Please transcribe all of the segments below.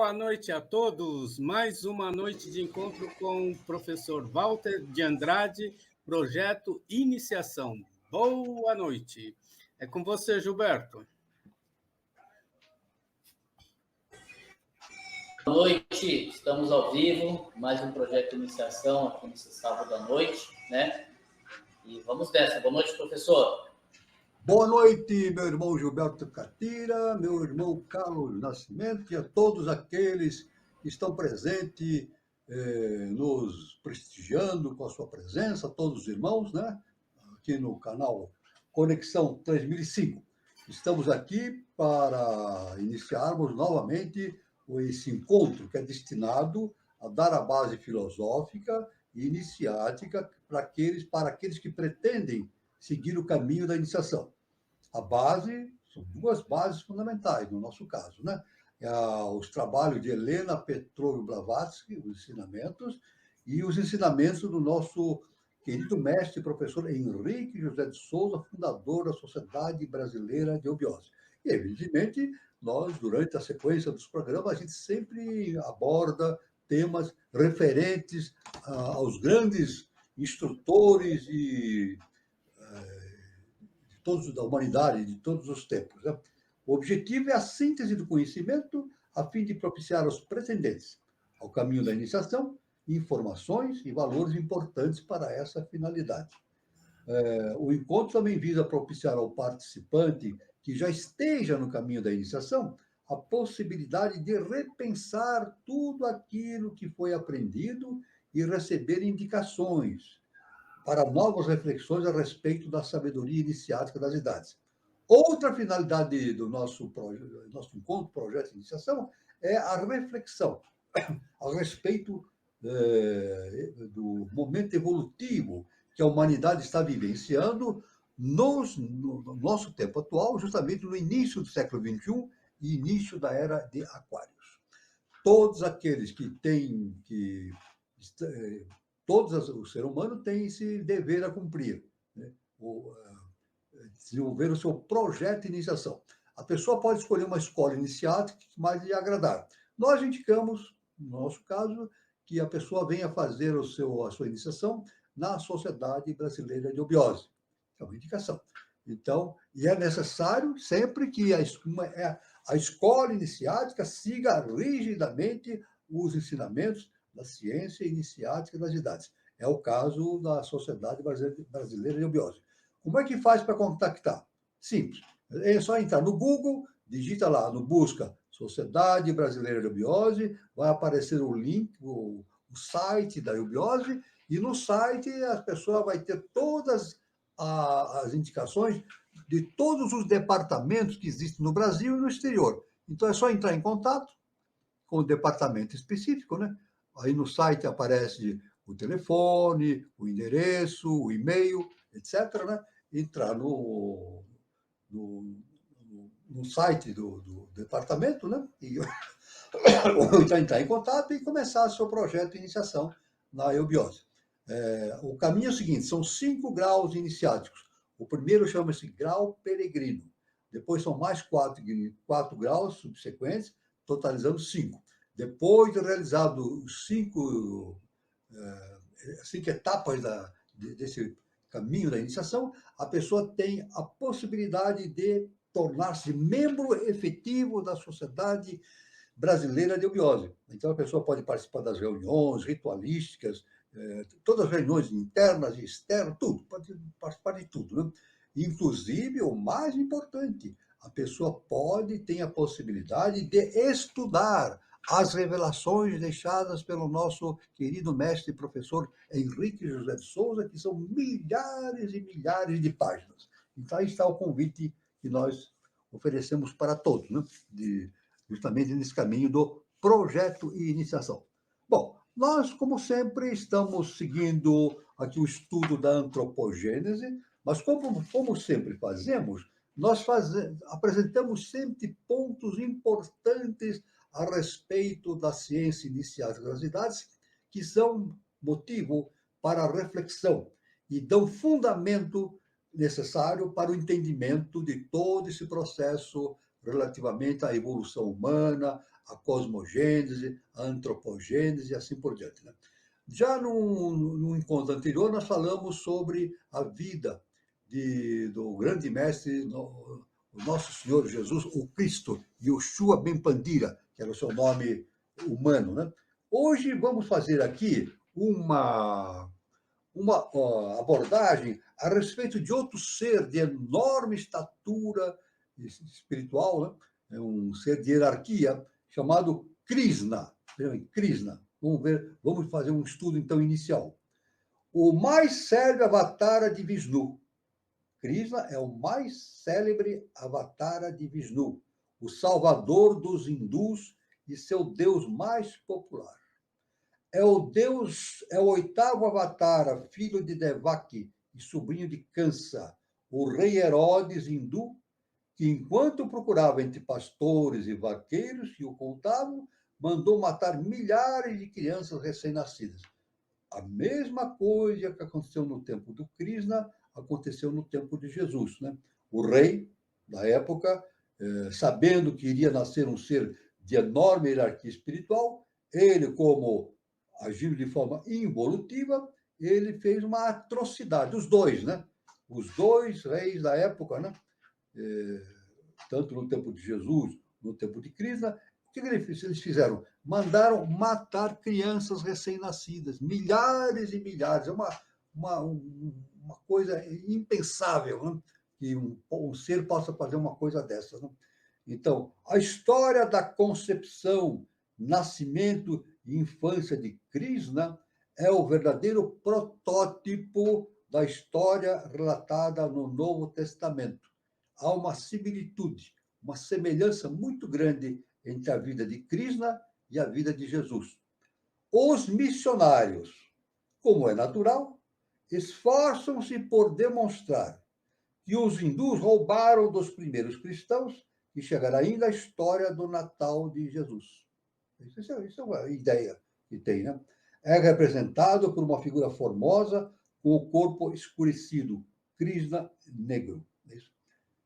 Boa noite a todos. Mais uma noite de encontro com o professor Walter de Andrade, projeto Iniciação. Boa noite. É com você, Gilberto. Boa noite, estamos ao vivo, mais um projeto Iniciação aqui nesse sábado à noite, né? E vamos nessa. Boa noite, professor. Boa noite, meu irmão Gilberto Catira, meu irmão Carlos Nascimento e a todos aqueles que estão presentes, nos prestigiando com a sua presença, todos os irmãos, né? Aqui no canal Conexão 3005. Estamos aqui para iniciarmos novamente esse encontro que é destinado a dar a base filosófica e iniciática para aqueles que pretendem seguir o caminho da iniciação. A base, são duas bases fundamentais, no nosso caso, né? Os trabalhos de Helena Petrovna Blavatsky, os ensinamentos, e os ensinamentos do nosso querido mestre e professor Henrique José de Souza, fundador da Sociedade Brasileira de Eubiose. E, evidentemente, nós, durante a sequência dos programas, a gente sempre aborda temas referentes aos grandes instrutores e de todos da humanidade, de todos os tempos, né? O objetivo é a síntese do conhecimento a fim de propiciar aos pretendentes ao caminho da iniciação informações e valores importantes para essa finalidade. O encontro também visa propiciar ao participante que já esteja no caminho da iniciação a possibilidade de repensar tudo aquilo que foi aprendido e receber indicações para novas reflexões a respeito da sabedoria iniciática das idades. Outra finalidade do nosso encontro, projeto de iniciação, é a reflexão a respeito do momento evolutivo que a humanidade está vivenciando no nosso tempo atual, justamente no início do século XXI e início da era de Aquários. Todos aqueles que têm o ser humano tem esse dever a cumprir, né? Desenvolver o seu projeto de iniciação. A pessoa pode escolher uma escola iniciática que mais lhe agradar. Nós indicamos, no nosso caso, que a pessoa venha fazer a sua iniciação na Sociedade Brasileira de Eubiose. É uma indicação. Então, e é necessário sempre que a escola iniciática siga rigidamente os ensinamentos da ciência iniciática das idades. É o caso da Sociedade Brasileira de Eubiose. Como é que faz para contactar? Simples. É só entrar no Google, digita lá no busca Sociedade Brasileira de Eubiose, vai aparecer o link, o site da Eubiose, e no site a pessoa vai ter todas as indicações de todos os departamentos que existem no Brasil e no exterior. Então é só entrar em contato com o departamento específico, né? Aí no site aparece o telefone, o endereço, o e-mail, etc., né? Entrar no site do departamento, né? Ou entrar em contato e começar o seu projeto de iniciação na eubiose. O caminho é o seguinte, são 5 graus iniciáticos. O primeiro chama-se grau peregrino. Depois são mais 4 graus subsequentes, totalizando 5. Depois de realizado os 5 etapas desse caminho da iniciação, a pessoa tem a possibilidade de tornar-se membro efetivo da Sociedade Brasileira de Eubiose. Então, a pessoa pode participar das reuniões ritualísticas, todas as reuniões internas e externas, tudo, pode participar de tudo, né? Inclusive, o mais importante, a pessoa tem a possibilidade de estudar as revelações deixadas pelo nosso querido mestre e professor Henrique José de Souza, que são milhares e milhares de páginas. Então, aí está o convite que nós oferecemos para todos, né? Justamente nesse caminho do projeto e iniciação. Bom, nós, como sempre, estamos seguindo aqui o estudo da antropogênese, mas como sempre fazemos, nós apresentamos sempre pontos importantes a respeito da ciência iniciática das idades, que são motivo para a reflexão e dão fundamento necessário para o entendimento de todo esse processo relativamente à evolução humana, a cosmogênese, a antropogênese e assim por diante, né? Já no encontro anterior, nós falamos sobre a vida do grande mestre, o nosso Senhor Jesus, o Cristo, Yoshua Ben Pandira, que era o seu nome humano, né? Hoje vamos fazer aqui uma abordagem a respeito de outro ser de enorme estatura espiritual, né? É um ser de hierarquia chamado Krishna. Krishna. Vamos fazer um estudo então inicial. O mais célebre avatara de Vishnu. Krishna é o mais célebre avatara de Vishnu, o salvador dos hindus e seu deus mais popular. É o oitavo avatara, filho de Devaki e sobrinho de Kansa, o rei Herodes hindu, que enquanto procurava entre pastores e vaqueiros que o ocultavam, mandou matar milhares de crianças recém-nascidas. A mesma coisa que aconteceu no tempo do Krishna, aconteceu no tempo de Jesus, né? O rei, da época, sabendo que iria nascer um ser de enorme hierarquia espiritual, ele, como agindo de forma involutiva, ele fez uma atrocidade. Os dois, né? Os dois reis da época, né? Tanto no tempo de Jesus, no tempo de Krishna, o que eles fizeram? Mandaram matar crianças recém-nascidas, milhares e milhares. É uma coisa impensável, né? Que um ser possa fazer uma coisa dessa. Né? Então, a história da concepção, nascimento e infância de Krishna é o verdadeiro protótipo da história relatada no Novo Testamento. Há uma similitude, uma semelhança muito grande entre a vida de Krishna e a vida de Jesus. Os missionários, como é natural, esforçam-se por demonstrar que os hindus roubaram dos primeiros cristãos e chegará ainda a história do Natal de Jesus. Isso é uma ideia que tem, né? É representado por uma figura formosa com o corpo escurecido, Krishna negro.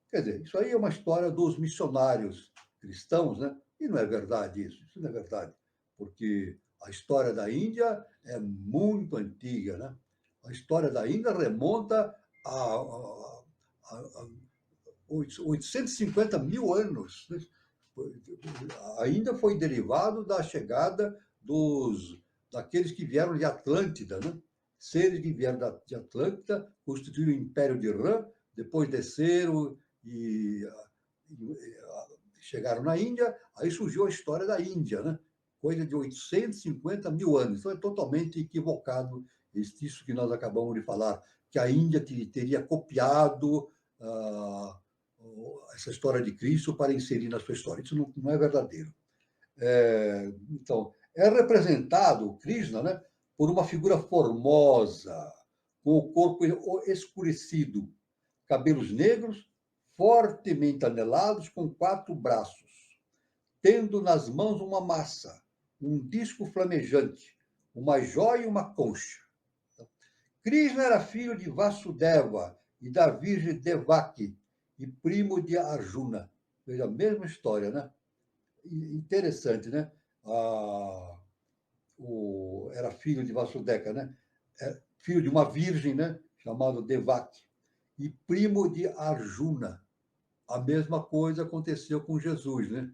Quer dizer, isso aí é uma história dos missionários cristãos, né? E não é verdade isso não é verdade, porque a história da Índia é muito antiga, né? A história da Índia remonta a 850 mil anos. Né? A Índia foi derivado da chegada daqueles que vieram de Atlântida, né? Seres que vieram de Atlântida, constituíram o Império de Irã, depois desceram e chegaram na Índia, aí surgiu a história da Índia, né? Coisa de 850 mil anos. Então é totalmente equivocado isso que nós acabamos de falar, que a Índia teria copiado essa história de Cristo para inserir na sua história. Isso não é verdadeiro. Então, é representado o Krishna, né, por uma figura formosa, com o corpo escurecido, cabelos negros, fortemente anelados, com 4 braços, tendo nas mãos uma massa, um disco flamejante, uma joia e uma concha. Krishna era filho de Vasudeva e da Virgem Devaki, e primo de Arjuna. Veja, a mesma história, né? Interessante, né? Era filho de Vasudeva, né? Filho de uma virgem, né? Chamado Devaki, e primo de Arjuna. A mesma coisa aconteceu com Jesus, né?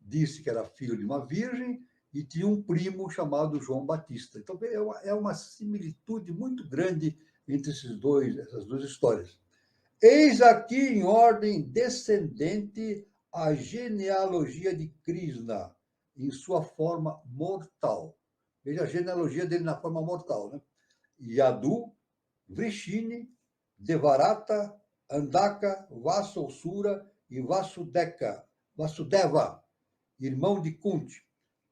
Disse que era filho de uma virgem e tinha um primo chamado João Batista. Então, é uma similitude muito grande entre essas duas histórias. Eis aqui, em ordem descendente, a genealogia de Krishna, em sua forma mortal. Veja a genealogia dele na forma mortal, né? Yadu, Vrishini, Devarata, Andaka, Vasulsura e Vasudeva, irmão de Kunti.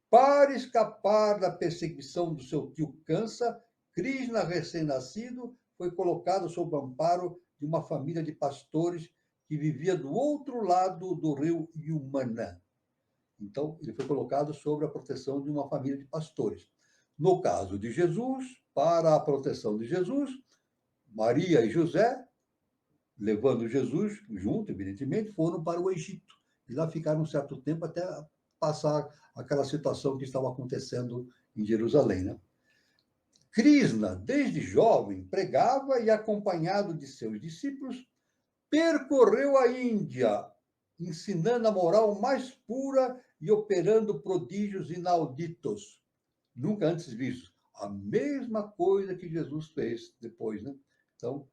Para escapar da perseguição do seu tio Kansa, Krishna, recém-nascido, foi colocado sob o amparo de uma família de pastores que vivia do outro lado do rio Yamuna. Então, ele foi colocado sob a proteção de uma família de pastores. No caso de Jesus, para a proteção de Jesus, Maria e José, levando Jesus junto, evidentemente, foram para o Egito. E lá ficaram um certo tempo até passar aquela situação que estava acontecendo em Jerusalém, né? Krishna, desde jovem, pregava e, acompanhado de seus discípulos, percorreu a Índia, ensinando a moral mais pura e operando prodígios inauditos, nunca antes vistos. A mesma coisa que Jesus fez depois, né? Então,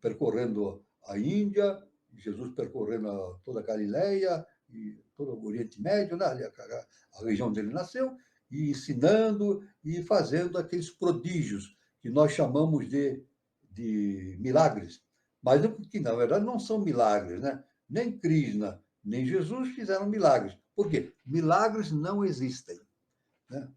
percorrendo a Índia, Jesus percorrendo toda a Galileia e todo o Oriente Médio, né? A região onde ele nasceu, e ensinando e fazendo aqueles prodígios que nós chamamos de milagres, mas que na verdade não são milagres, né? Nem Krishna, nem Jesus fizeram milagres. Por quê? Milagres não existem, né?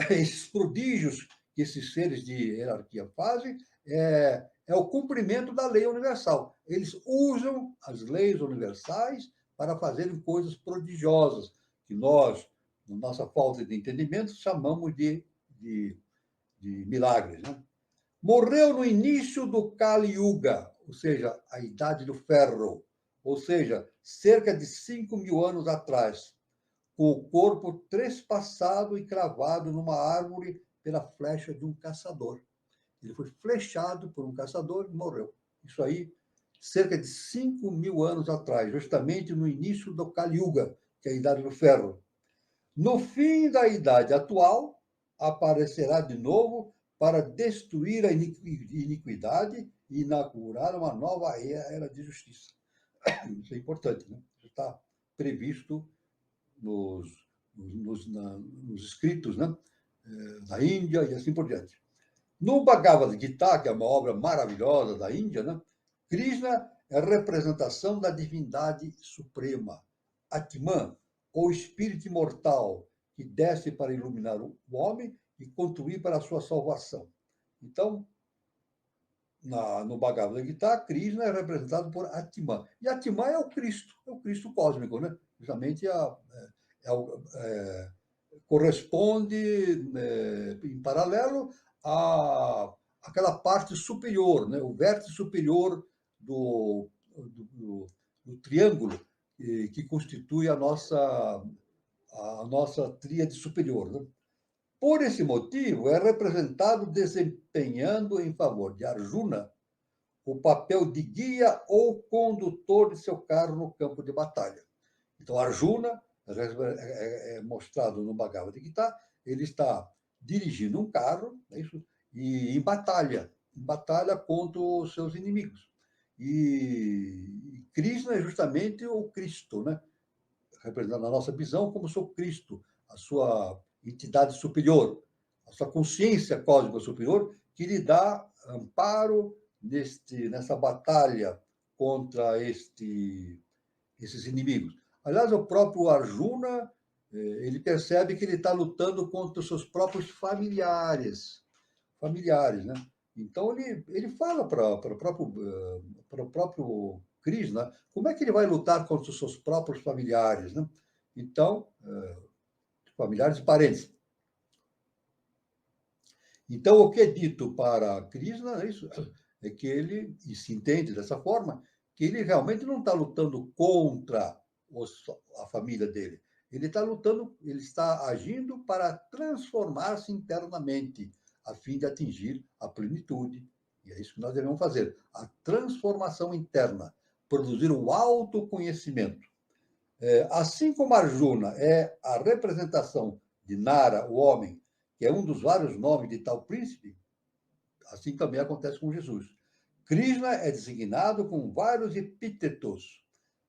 Esses prodígios que esses seres de hierarquia fazem é o cumprimento da lei universal. Eles usam as leis universais para fazerem coisas prodigiosas, que nós, na nossa falta de entendimento, chamamos de milagres, né? Morreu no início do Kali Yuga, ou seja, a Idade do Ferro, ou seja, cerca de 5.000 anos atrás, com o corpo trespassado e cravado numa árvore pela flecha de um caçador. Ele foi flechado por um caçador e morreu. Isso aí, cerca de 5.000 anos atrás, justamente no início do Kali Yuga, que é a Idade do Ferro. No fim da Idade atual, aparecerá de novo para destruir a iniquidade e inaugurar uma nova era de justiça. Isso é importante, né? Isso está previsto nos escritos, né? Da Índia e assim por diante. No Bhagavad Gita, que é uma obra maravilhosa da Índia, né? Krishna é a representação da divindade suprema, Atman, ou espírito imortal, que desce para iluminar o homem e contribuir para a sua salvação. Então, no Bhagavad Gita, Krishna é representado por Atman. E Atman é o Cristo cósmico, né? Justamente corresponde em paralelo àquela parte superior, né? O vértice superior do triângulo que constitui a nossa tríade superior, né? Por esse motivo, é representado desempenhando em favor de Arjuna o papel de guia ou condutor de seu carro no campo de batalha. Então, Arjuna é mostrado no Bhagavad Gita, ele está dirigindo um carro, é isso, e em batalha contra os seus inimigos. E Krishna é justamente o Cristo, né? Representando a nossa visão como sou Cristo, a sua entidade superior, a sua consciência cósmica superior, que lhe dá amparo nessa batalha contra esses inimigos. Aliás, o próprio Arjuna, ele percebe que ele está lutando contra os seus próprios familiares, né? Então, ele fala para o próprio Krishna como é que ele vai lutar contra os seus próprios familiares, né? Então, familiares e parentes. Então, o que é dito para Krishna é que ele, e se entende dessa forma, que ele realmente não está lutando contra a família dele. Ele está agindo para transformar-se internamente, a fim de atingir a plenitude. E é isso que nós devemos fazer, a transformação interna, produzir o autoconhecimento. Assim como Arjuna é a representação de Nara, o homem, que é um dos vários nomes de tal príncipe, assim também acontece com Jesus. Krishna é designado com vários epítetos.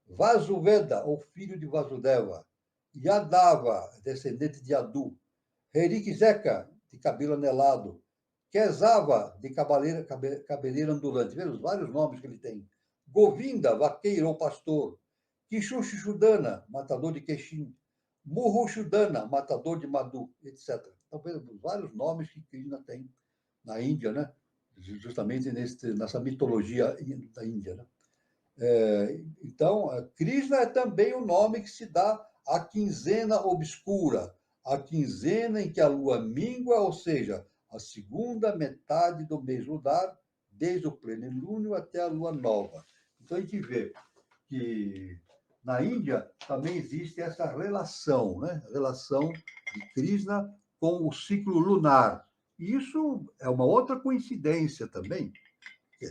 Vasuveda, ou filho de Vasudeva. Yadava, descendente de Yadu. Herikzeka, de cabelo anelado. Kesava, de cabeleira ondulante. Veja os vários nomes que ele tem. Govinda, vaqueiro ou pastor. Kishushudana, matador de Keshin. Murushudana, matador de Madhu, etc. Então, veja os vários nomes que Krishna tem na Índia, né? Justamente nessa mitologia da Índia, né? Então, Krishna é também o nome que se dá à quinzena obscura, a quinzena em que a lua mingua, ou seja, a segunda metade do mês lunar, desde o plenilúnio até a lua nova. Então, a gente vê que na Índia também existe essa relação, né? Relação de Krishna com o ciclo lunar. E isso é uma outra coincidência também.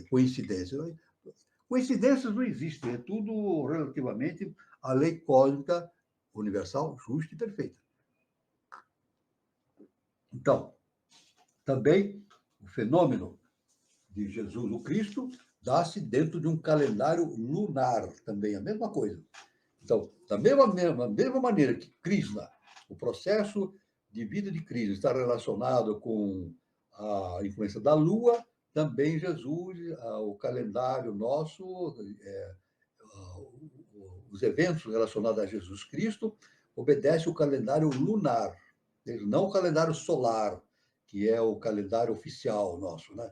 Coincidência. Coincidências não existem, é tudo relativamente à lei cósmica universal, justa e perfeita. Então, também o fenômeno de Jesus, o Cristo, dá-se dentro de um calendário lunar, também a mesma coisa. Então, da mesma maneira que Krishna, o processo de vida de Krishna está relacionado com a influência da Lua, também Jesus, o calendário nosso, os eventos relacionados a Jesus Cristo, obedece o calendário lunar, não o calendário solar, que é o calendário oficial nosso, né?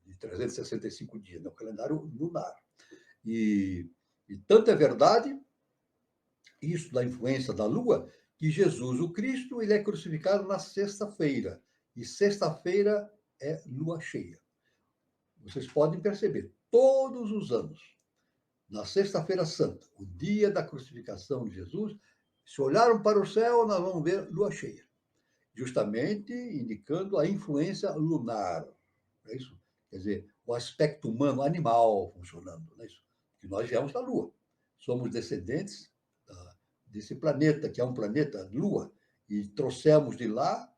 De 365 dias, é o calendário lunar. E tanto é verdade, isso da influência da Lua, que Jesus, o Cristo, ele é crucificado na sexta-feira. E sexta-feira é lua cheia. Vocês podem perceber, todos os anos, na Sexta-feira Santa, o dia da crucificação de Jesus, se olharem para o céu, nós vamos ver lua cheia, justamente indicando a influência lunar. É isso? Quer dizer, o aspecto humano, animal funcionando. Não é isso? Porque nós viemos da Lua. Somos descendentes desse planeta, que é um planeta Lua, e trouxemos de lá,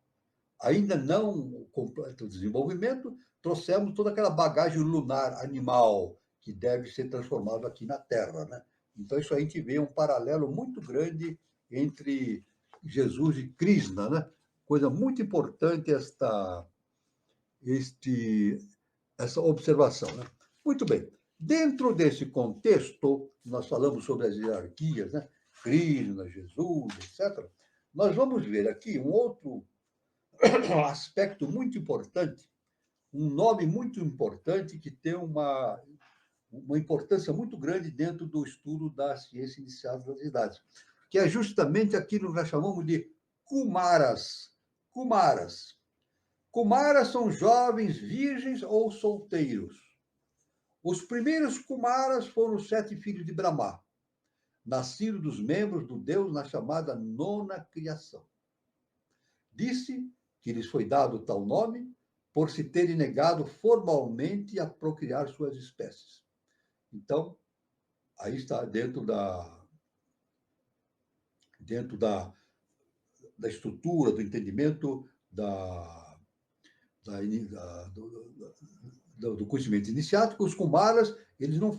ainda não completo desenvolvimento, trouxemos toda aquela bagagem lunar, animal, que deve ser transformado aqui na Terra, né? Então, isso aí a gente vê um paralelo muito grande entre Jesus e Krishna, né? Coisa muito importante essa observação, né? Muito bem. Dentro desse contexto, nós falamos sobre as hierarquias, né? Krishna, Jesus, etc. Nós vamos ver aqui um outro aspecto muito importante, um nome muito importante que tem uma importância muito grande dentro do estudo da ciência inicial das idades, que é justamente aquilo que nós chamamos de Kumaras. Kumaras. Kumaras são jovens virgens ou solteiros. Os primeiros Kumaras foram os 7 filhos de Brahma, nascidos dos membros do Deus na chamada nona criação. Disse que lhes foi dado tal nome por se terem negado formalmente a procriar suas espécies. Então, aí está dentro da estrutura, do entendimento do conhecimento iniciático. Os Kumaras, eles não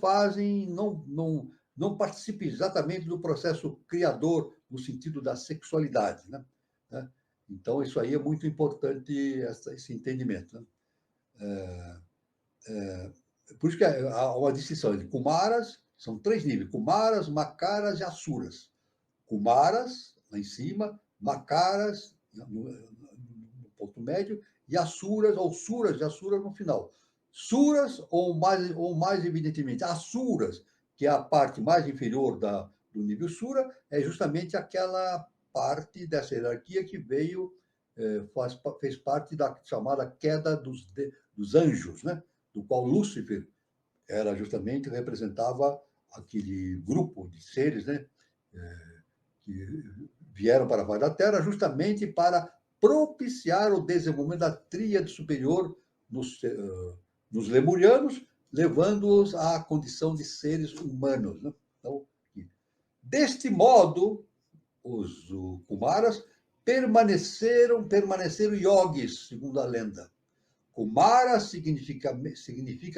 participam exatamente do processo criador no sentido da sexualidade, né? Então, isso aí é muito importante, esse entendimento, né? Por isso que há uma distinção entre Kumaras, são 3 níveis: Kumaras, Makaras e Asuras. Kumaras, lá em cima, Makaras, no ponto médio, e Asuras, ou Suras e Asuras no final. Suras, ou mais evidentemente, Asuras, que é a parte mais inferior do nível Sura, é justamente aquela parte dessa hierarquia que fez parte da chamada queda dos anjos, né? Do qual Lúcifer representava aquele grupo de seres, né? Que vieram para a face da Terra justamente para propiciar o desenvolvimento da tríade superior nos lemurianos, levando-os à condição de seres humanos, né? Então, deste modo, os Kumaras permaneceram yogis, segundo a lenda. Kumara significa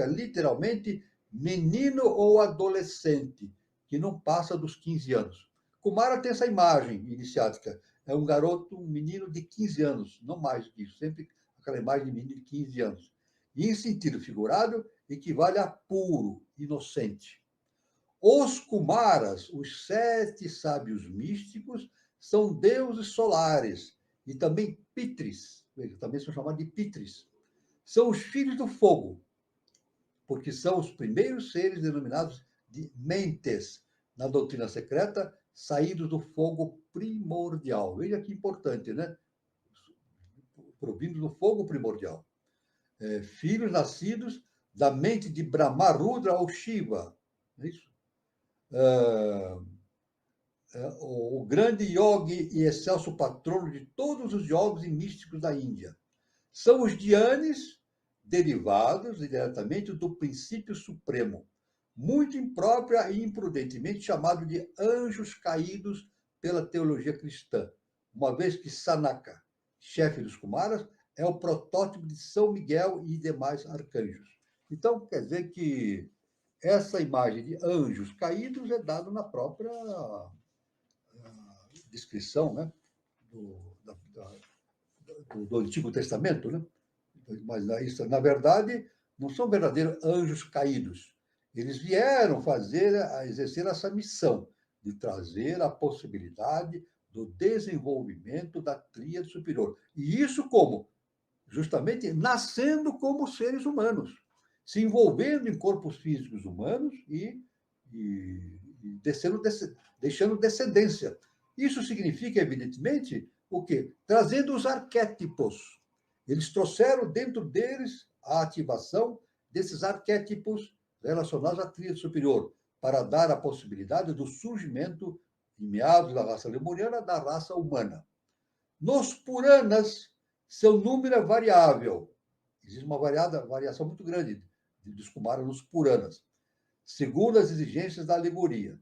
literalmente menino ou adolescente, que não passa dos 15 anos. Kumara tem essa imagem iniciática. É um garoto, um menino de 15 anos, não mais que isso, sempre aquela imagem de menino de 15 anos. E, em sentido figurado, equivale a puro, inocente. Os Kumaras, os 7 sábios místicos, são deuses solares e também Pitris, também são chamados de Pitris. São os filhos do fogo, porque são os primeiros seres denominados de mentes, na doutrina secreta, saídos do fogo primordial. Veja que importante, né? Provindo do fogo primordial. Filhos nascidos da mente de Brahma, Rudra ou Shiva. É isso? o grande yogi e excelso patrono de todos os yogis e místicos da Índia. São os dhyanis, derivados diretamente do princípio supremo, muito imprópria e imprudentemente chamado de anjos caídos pela teologia cristã, uma vez que Sanaka, chefe dos Kumaras, é o protótipo de São Miguel e demais arcanjos. Então, quer dizer que essa imagem de anjos caídos é dada na própria descrição, né, do Antigo Testamento, né? Mas isso, na verdade, não são verdadeiros anjos caídos. Eles vieram exercer essa missão de trazer a possibilidade do desenvolvimento da tríade superior. E isso como? Justamente nascendo como seres humanos, se envolvendo em corpos físicos humanos e deixando descendência. Isso significa, evidentemente, o quê? Trazendo os arquétipos. Eles trouxeram dentro deles a ativação desses arquétipos relacionados à tríade superior, para dar a possibilidade do surgimento, em meados da raça lemuriana, da raça humana. Nos Puranas, seu número é variável. Existe uma variação muito grande dos Kumaras nos Puranas, segundo as exigências da alegoria.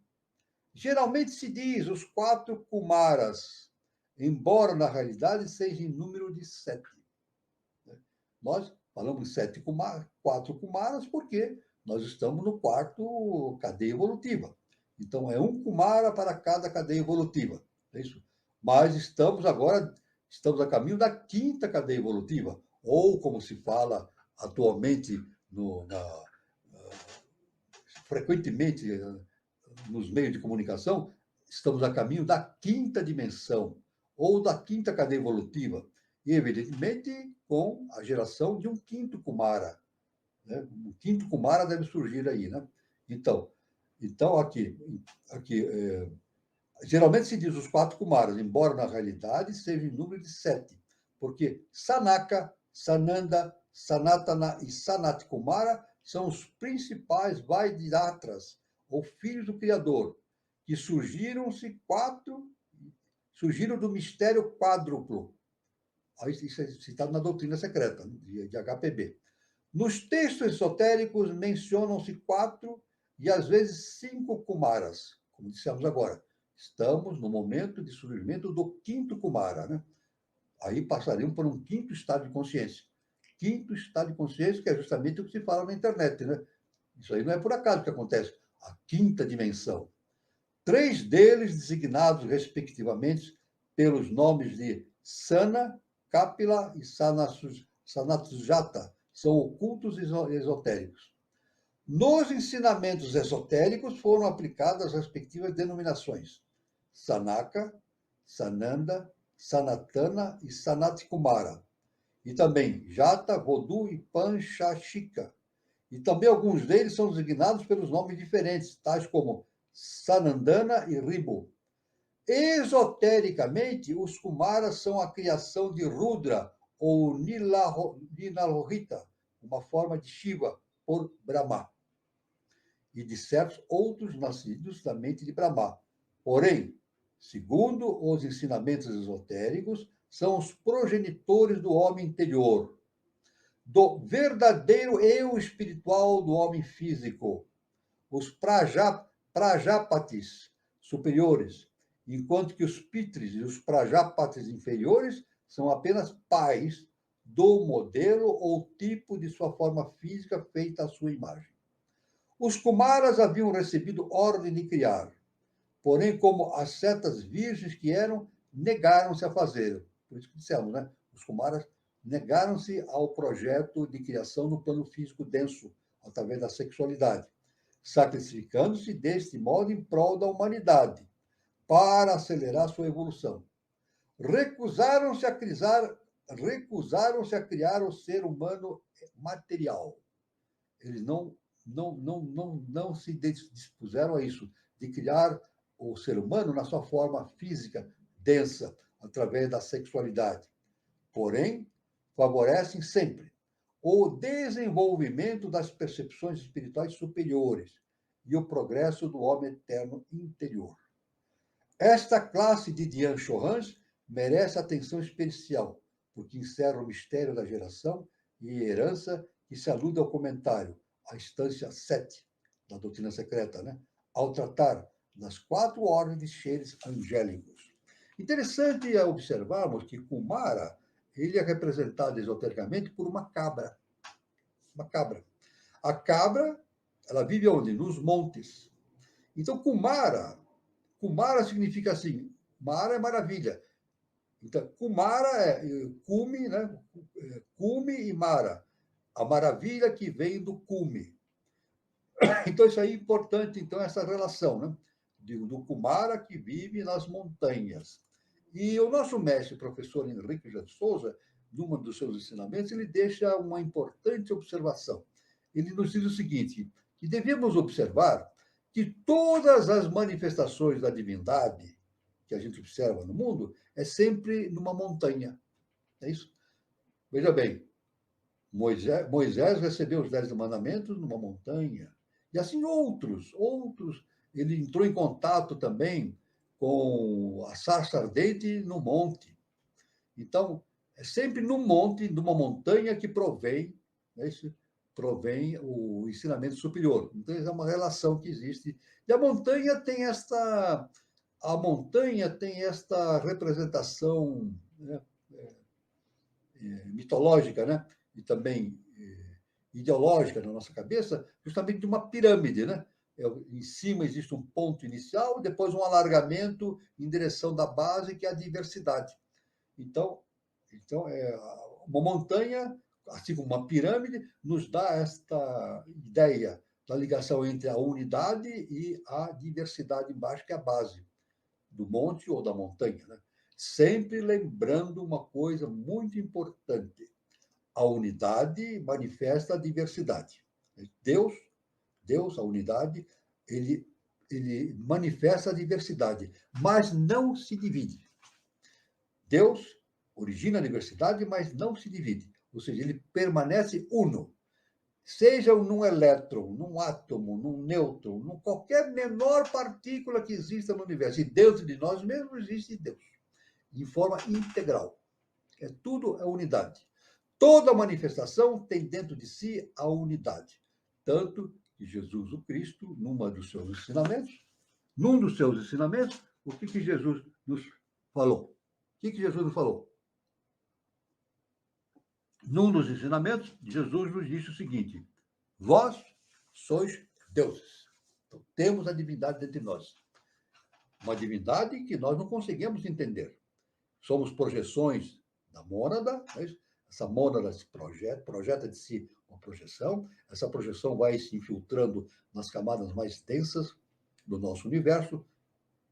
Geralmente se diz os 4 Kumaras, embora na realidade seja em número de 7. Nós falamos de 4 Kumaras porque nós estamos no 4º cadeia evolutiva. Então, é um Kumara para cada cadeia evolutiva. É isso? Mas estamos a caminho da 5ª cadeia evolutiva, ou como se fala atualmente, frequentemente nos meios de comunicação, estamos a caminho da 5ª dimensão, ou da 5ª cadeia evolutiva, e, evidentemente, com a geração de um 5º Kumara. Né? Um 5º Kumara deve surgir aí. Né? Então aqui geralmente se diz os 4 Kumaras, embora na realidade seja em número de 7, porque Sanaka, Sananda, Sanatana e Sanat Kumara são os principais Vaidyatras, ou filhos do Criador, que surgiram do mistério quádruplo. Isso é citado na doutrina secreta de HPB. Nos textos esotéricos mencionam-se 4 e às vezes 5 Kumaras, como dissemos agora. Estamos no momento de surgimento do 5º Kumara, né? Aí passaremos por um 5º estado de consciência. 5º estado de consciência, que é justamente o que se fala na internet, né? Isso aí não é por acaso que acontece. A 5ª dimensão. 3 deles designados, respectivamente, pelos nomes de Sana, Kapila e Sanatsujata, são ocultos esotéricos. Nos ensinamentos esotéricos foram aplicadas as respectivas denominações: Sanaka, Sananda, Sanatana e Sanat Kumara. E também Jata, Vodu e Panchashika. E também alguns deles são designados pelos nomes diferentes, tais como Sanandana e Ribu. Esotericamente, os Kumaras são a criação de Rudra ou Nilalohita, uma forma de Shiva, por Brahma, e de certos outros nascidos da mente de Brahma. Porém, segundo os ensinamentos esotéricos, são os progenitores do homem interior, do verdadeiro eu espiritual do homem físico, os Prajapatis superiores, enquanto que os Pitris e os Prajapatis inferiores são apenas pais do modelo ou tipo de sua forma física feita à sua imagem. Os Kumaras haviam recebido ordem de criar, porém, como ascetas virgens que eram, negaram-se a fazer. Por isso que dissemos, né? Os Kumaras negaram-se ao projeto de criação no plano físico denso, através da sexualidade, sacrificando-se deste modo em prol da humanidade, para acelerar sua evolução. Recusaram-se a criar o ser humano material. Eles não se dispuseram a isso, de criar o ser humano na sua forma física densa, através da sexualidade. Porém, favorecem sempre o desenvolvimento das percepções espirituais superiores e o progresso do homem eterno interior. Esta classe de Dian Chorans merece atenção especial, porque encerra o mistério da geração e herança que se alude ao comentário, a instância 7 da doutrina secreta, né? Ao tratar das 4 ordens de seres angélicos. Interessante é observarmos que Kumara ele é representado esotericamente por uma cabra. Uma cabra. A cabra, ela vive onde? Nos montes. Então, Kumara significa assim, Mara é maravilha. Então, Kumara é cume, né? Cume e Mara. A maravilha que vem do cume. Então, isso aí é importante, então, essa relação, né? Do Kumara que vive nas montanhas. E o nosso mestre, professor Henrique de Souza, num dos seus ensinamentos, ele deixa uma importante observação. Ele nos diz o seguinte, que devemos observar que todas as manifestações da divindade que a gente observa no mundo é sempre numa montanha. É isso? Veja bem, Moisés recebeu os 10 mandamentos numa montanha. E assim outros. Ele entrou em contato também com a sarça ardente no monte. Então, é sempre num monte, numa montanha que provém, né, provém o ensinamento superior. Então, é uma relação que existe. E a montanha tem esta representação, né, mitológica, né, e também ideológica na nossa cabeça, justamente de uma pirâmide, né? Em cima existe um ponto inicial, depois um alargamento em direção da base, que é a diversidade. Então uma montanha, assim como uma pirâmide, nos dá esta ideia da ligação entre a unidade e a diversidade embaixo, que é a base do monte ou da montanha, né? Sempre lembrando uma coisa muito importante: a unidade manifesta a diversidade. Deus, a unidade, ele manifesta a diversidade, mas não se divide. Deus origina a diversidade, mas não se divide. Ou seja, ele permanece uno. Seja num elétron, num átomo, num nêutron, num qualquer menor partícula que exista no universo. E dentro de nós mesmos existe Deus, de forma integral. Tudo é unidade. Toda manifestação tem dentro de si a unidade. Tanto que Jesus o Cristo, num dos seus ensinamentos, o que Jesus nos falou? O que Jesus nos falou? Num dos ensinamentos, Jesus nos disse o seguinte: vós sois deuses. Então, temos a divindade dentro de nós. Uma divindade que nós não conseguimos entender. Somos projeções da mônada, essa mônada se projeta de si uma projeção, essa projeção vai se infiltrando nas camadas mais densas do nosso universo,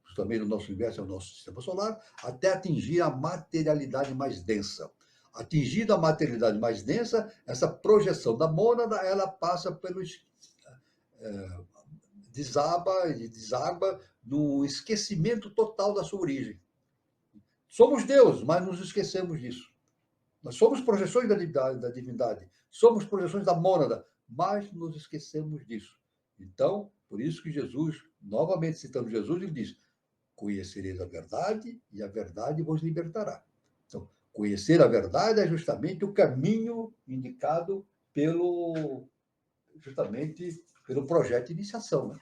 justamente o nosso universo é o nosso sistema solar, até atingir a materialidade mais densa. Atingida a materialidade mais densa, essa projeção da mônada, ela passa pelo deságua no esquecimento total da sua origem. Somos Deus, mas nos esquecemos disso. Nós somos projeções da divindade, somos projeções da mônada, mas nos esquecemos disso. Então, por isso que Jesus, novamente citando Jesus, ele diz: conhecereis a verdade e a verdade vos libertará. Então, conhecer a verdade é justamente o caminho indicado justamente pelo projeto de iniciação, né?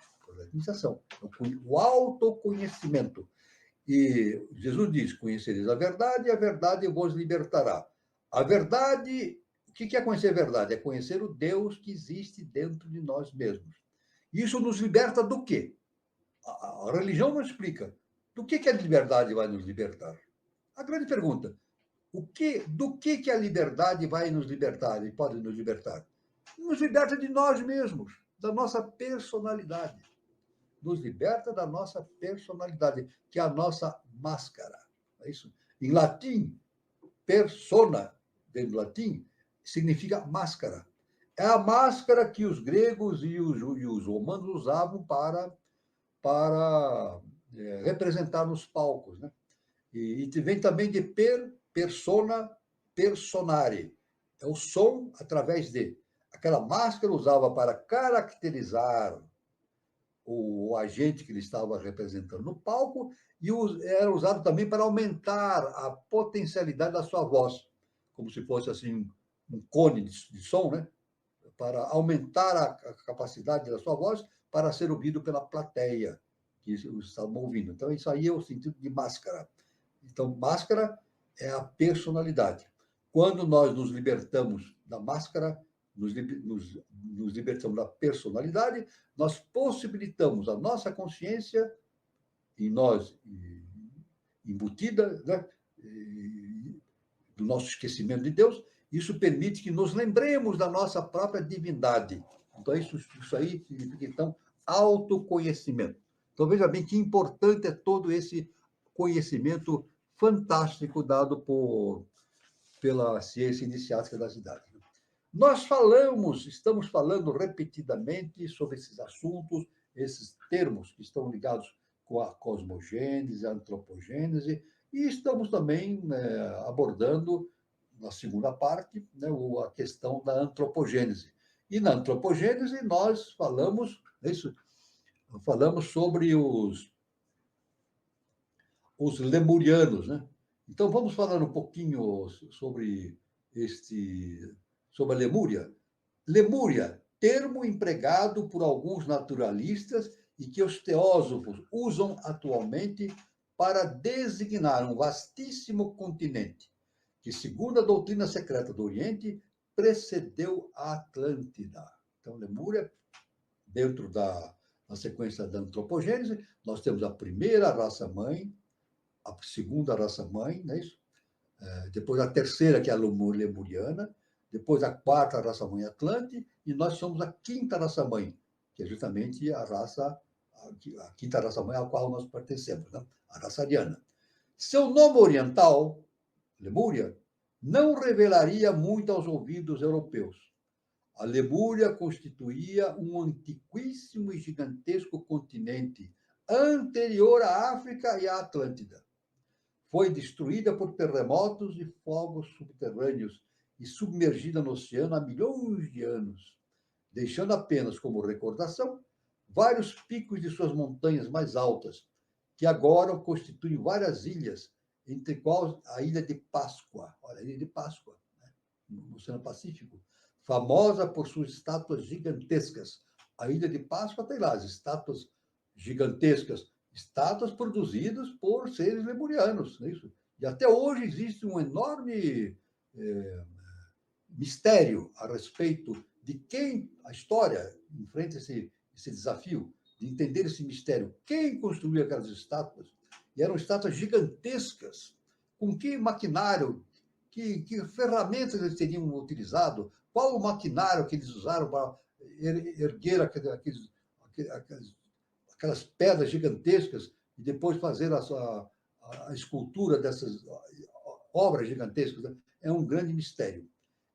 O autoconhecimento. E Jesus diz: conhecereis a verdade e a verdade vos libertará. A verdade, o que é conhecer a verdade? É conhecer o Deus que existe dentro de nós mesmos. Isso nos liberta do quê? A religião não explica. Do que a liberdade vai nos libertar? A grande pergunta: do que a liberdade vai nos libertar e pode nos libertar? Nos liberta de nós mesmos, da nossa personalidade. Nos liberta da nossa personalidade, que é a nossa máscara. É isso? Em latim, persona, vem do latim, significa máscara. É a máscara que os gregos e os romanos usavam para representar nos palcos, né? E vem também de persona, personare. É o som através de. Aquela máscara usava para caracterizar o agente que ele estava representando no palco, e era usado também para aumentar a potencialidade da sua voz, como se fosse assim um cone de som, né? Para aumentar a capacidade da sua voz para ser ouvido pela plateia que os estavam ouvindo. Então, isso aí é o sentido de máscara. Então, máscara é a personalidade. Quando nós nos libertamos da máscara, nos libertamos da personalidade, nós possibilitamos a nossa consciência em nós, embutida, né, do nosso esquecimento de Deus. Isso permite que nos lembremos da nossa própria divindade. Então, isso aí significa, então, autoconhecimento. Então, veja bem que importante é todo esse conhecimento fantástico dado pela ciência iniciática das idades. Nós estamos falando repetidamente sobre esses assuntos, esses termos que estão ligados com a cosmogênese, a antropogênese, e estamos também abordando, na segunda parte, né, a questão da antropogênese. E na antropogênese nós falamos sobre os lemurianos, né? Então vamos falar um pouquinho sobre a Lemúria. Lemúria, termo empregado por alguns naturalistas e que os teósofos usam atualmente para designar um vastíssimo continente que, segundo a doutrina secreta do Oriente, precedeu a Atlântida. Então, Lemúria, dentro na sequência da antropogênese, nós temos a primeira raça-mãe, a segunda raça-mãe, não é isso? Depois a terceira, que é a lemuriana, depois a quarta raça-mãe Atlante, e nós somos a quinta raça-mãe, que é justamente a quinta raça-mãe à qual nós pertencemos, né? A raça ariana. Seu nome oriental, Lemúria, não revelaria muito aos ouvidos europeus. A Lemúria constituía um antiquíssimo e gigantesco continente anterior à África e à Atlântida. Foi destruída por terremotos e fogos subterrâneos e submergida no oceano há milhões de anos, deixando apenas como recordação vários picos de suas montanhas mais altas, que agora constituem várias ilhas, entre quais a Ilha de Páscoa, olha, a Ilha de Páscoa, né, no Oceano Pacífico, famosa por suas estátuas gigantescas. A Ilha de Páscoa tem lá as estátuas gigantescas, estátuas produzidas por seres lemurianos, não é isso? E até hoje existe um enorme mistério a respeito de quem a história enfrenta esse desafio de entender esse mistério. Quem construiu aquelas estátuas? E eram estátuas gigantescas. Com que maquinário, que ferramentas eles teriam utilizado? Qual o maquinário que eles usaram para erguer aquelas pedras gigantescas e depois fazer a escultura dessas obras gigantescas? É um grande mistério.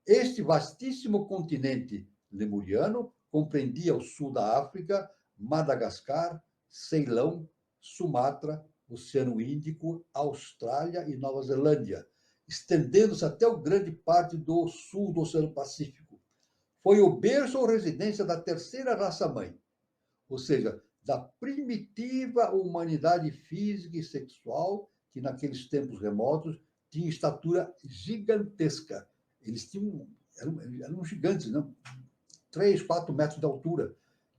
Este vastíssimo continente lemuriano compreendia o sul da África, Madagascar, Ceilão, Sumatra, Oceano Índico, Austrália e Nova Zelândia, estendendo-se até o grande parte do sul do Oceano Pacífico. Foi o berço ou residência da terceira raça-mãe, ou seja, da primitiva humanidade física e sexual que, naqueles tempos remotos, tinha estatura gigantesca. Eles eram gigantes, não? 3, 4 metros de altura.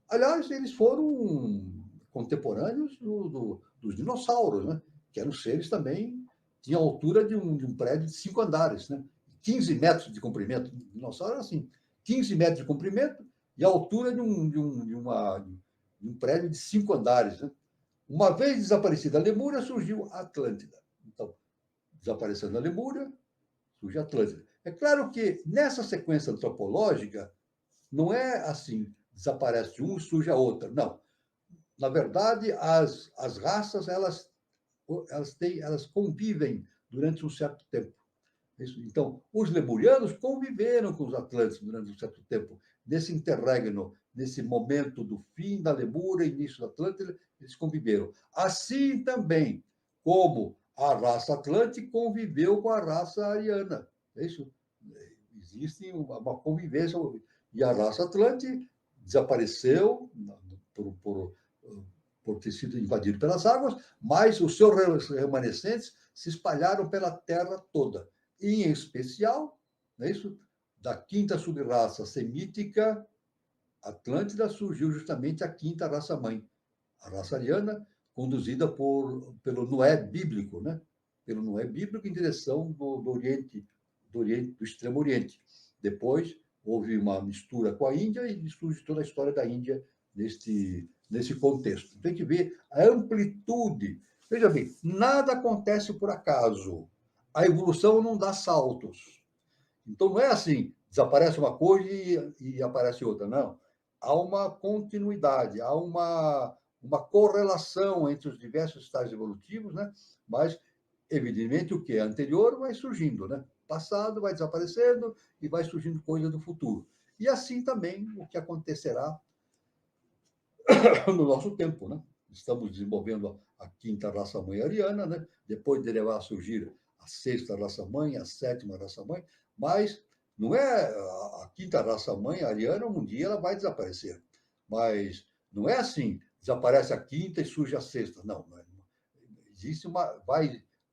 Aliás, eles foram contemporâneos dos dinossauros, né? Que eram seres também, tinham a altura de um prédio de 5 andares, né? 15 metros de comprimento. O dinossauro era assim, 15 metros de comprimento e a altura de um prédio de 5 andares. Né? Uma vez desaparecida a Lemúria, surgiu a Atlântida. Então, desaparecendo a Lemúria, surge a Atlântida. É claro que nessa sequência antropológica, não é assim, desaparece um e surge a outra. Não. Na verdade, as raças, elas convivem durante um certo tempo. Então, os lemurianos conviveram com os Atlântidos durante um certo tempo. Nesse interregno, nesse momento do fim da Lemúria e início da Atlântida, eles conviveram. Assim também como a raça Atlântica conviveu com a raça ariana. É isso? Existe uma convivência. E a raça Atlântica desapareceu por ter sido invadido pelas águas, mas os seus remanescentes se espalharam pela terra toda. E, em especial, não é isso? Da quinta subraça semítica Atlântida surgiu justamente a quinta raça-mãe, a raça ariana, conduzida pelo Noé bíblico, né? Pelo Noé bíblico em direção do Oriente, do Extremo Oriente. Depois, houve uma mistura com a Índia e surge toda a história da Índia nesse contexto. Tem que ver a amplitude. Veja bem, nada acontece por acaso. A evolução não dá saltos. Então, não é assim, desaparece uma coisa e aparece outra, não. Há uma continuidade, há uma correlação entre os diversos estágios evolutivos, né? Mas, evidentemente, o que é anterior vai surgindo, né? Passado vai desaparecendo e vai surgindo coisa do futuro. E assim também o que acontecerá no nosso tempo, né? Estamos desenvolvendo a quinta raça-mãe ariana, né? Depois deverá surgir a sexta raça-mãe, a sétima raça-mãe, mas não é a quinta raça-mãe ariana, um dia ela vai desaparecer. Mas não é assim, desaparece a quinta e surge a sexta. Não, existe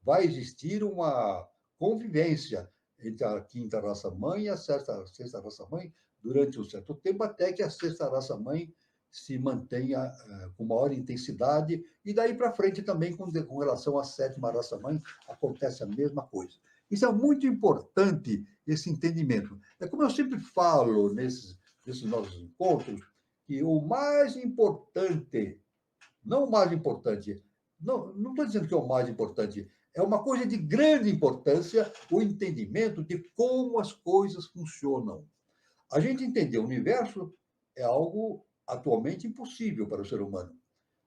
vai existir uma convivência entre a quinta raça-mãe e a sexta raça-mãe durante um certo tempo, até que a sexta raça-mãe se mantenha com maior intensidade, e daí para frente também, com relação à sétima raça-mãe, acontece a mesma coisa. Isso é muito importante, esse entendimento. É como eu sempre falo nesses nossos encontros, que o mais importante, não o mais importante, não estou dizendo que é o mais importante, é uma coisa de grande importância, o entendimento de como as coisas funcionam. A gente entender o universo é algo atualmente impossível para o ser humano.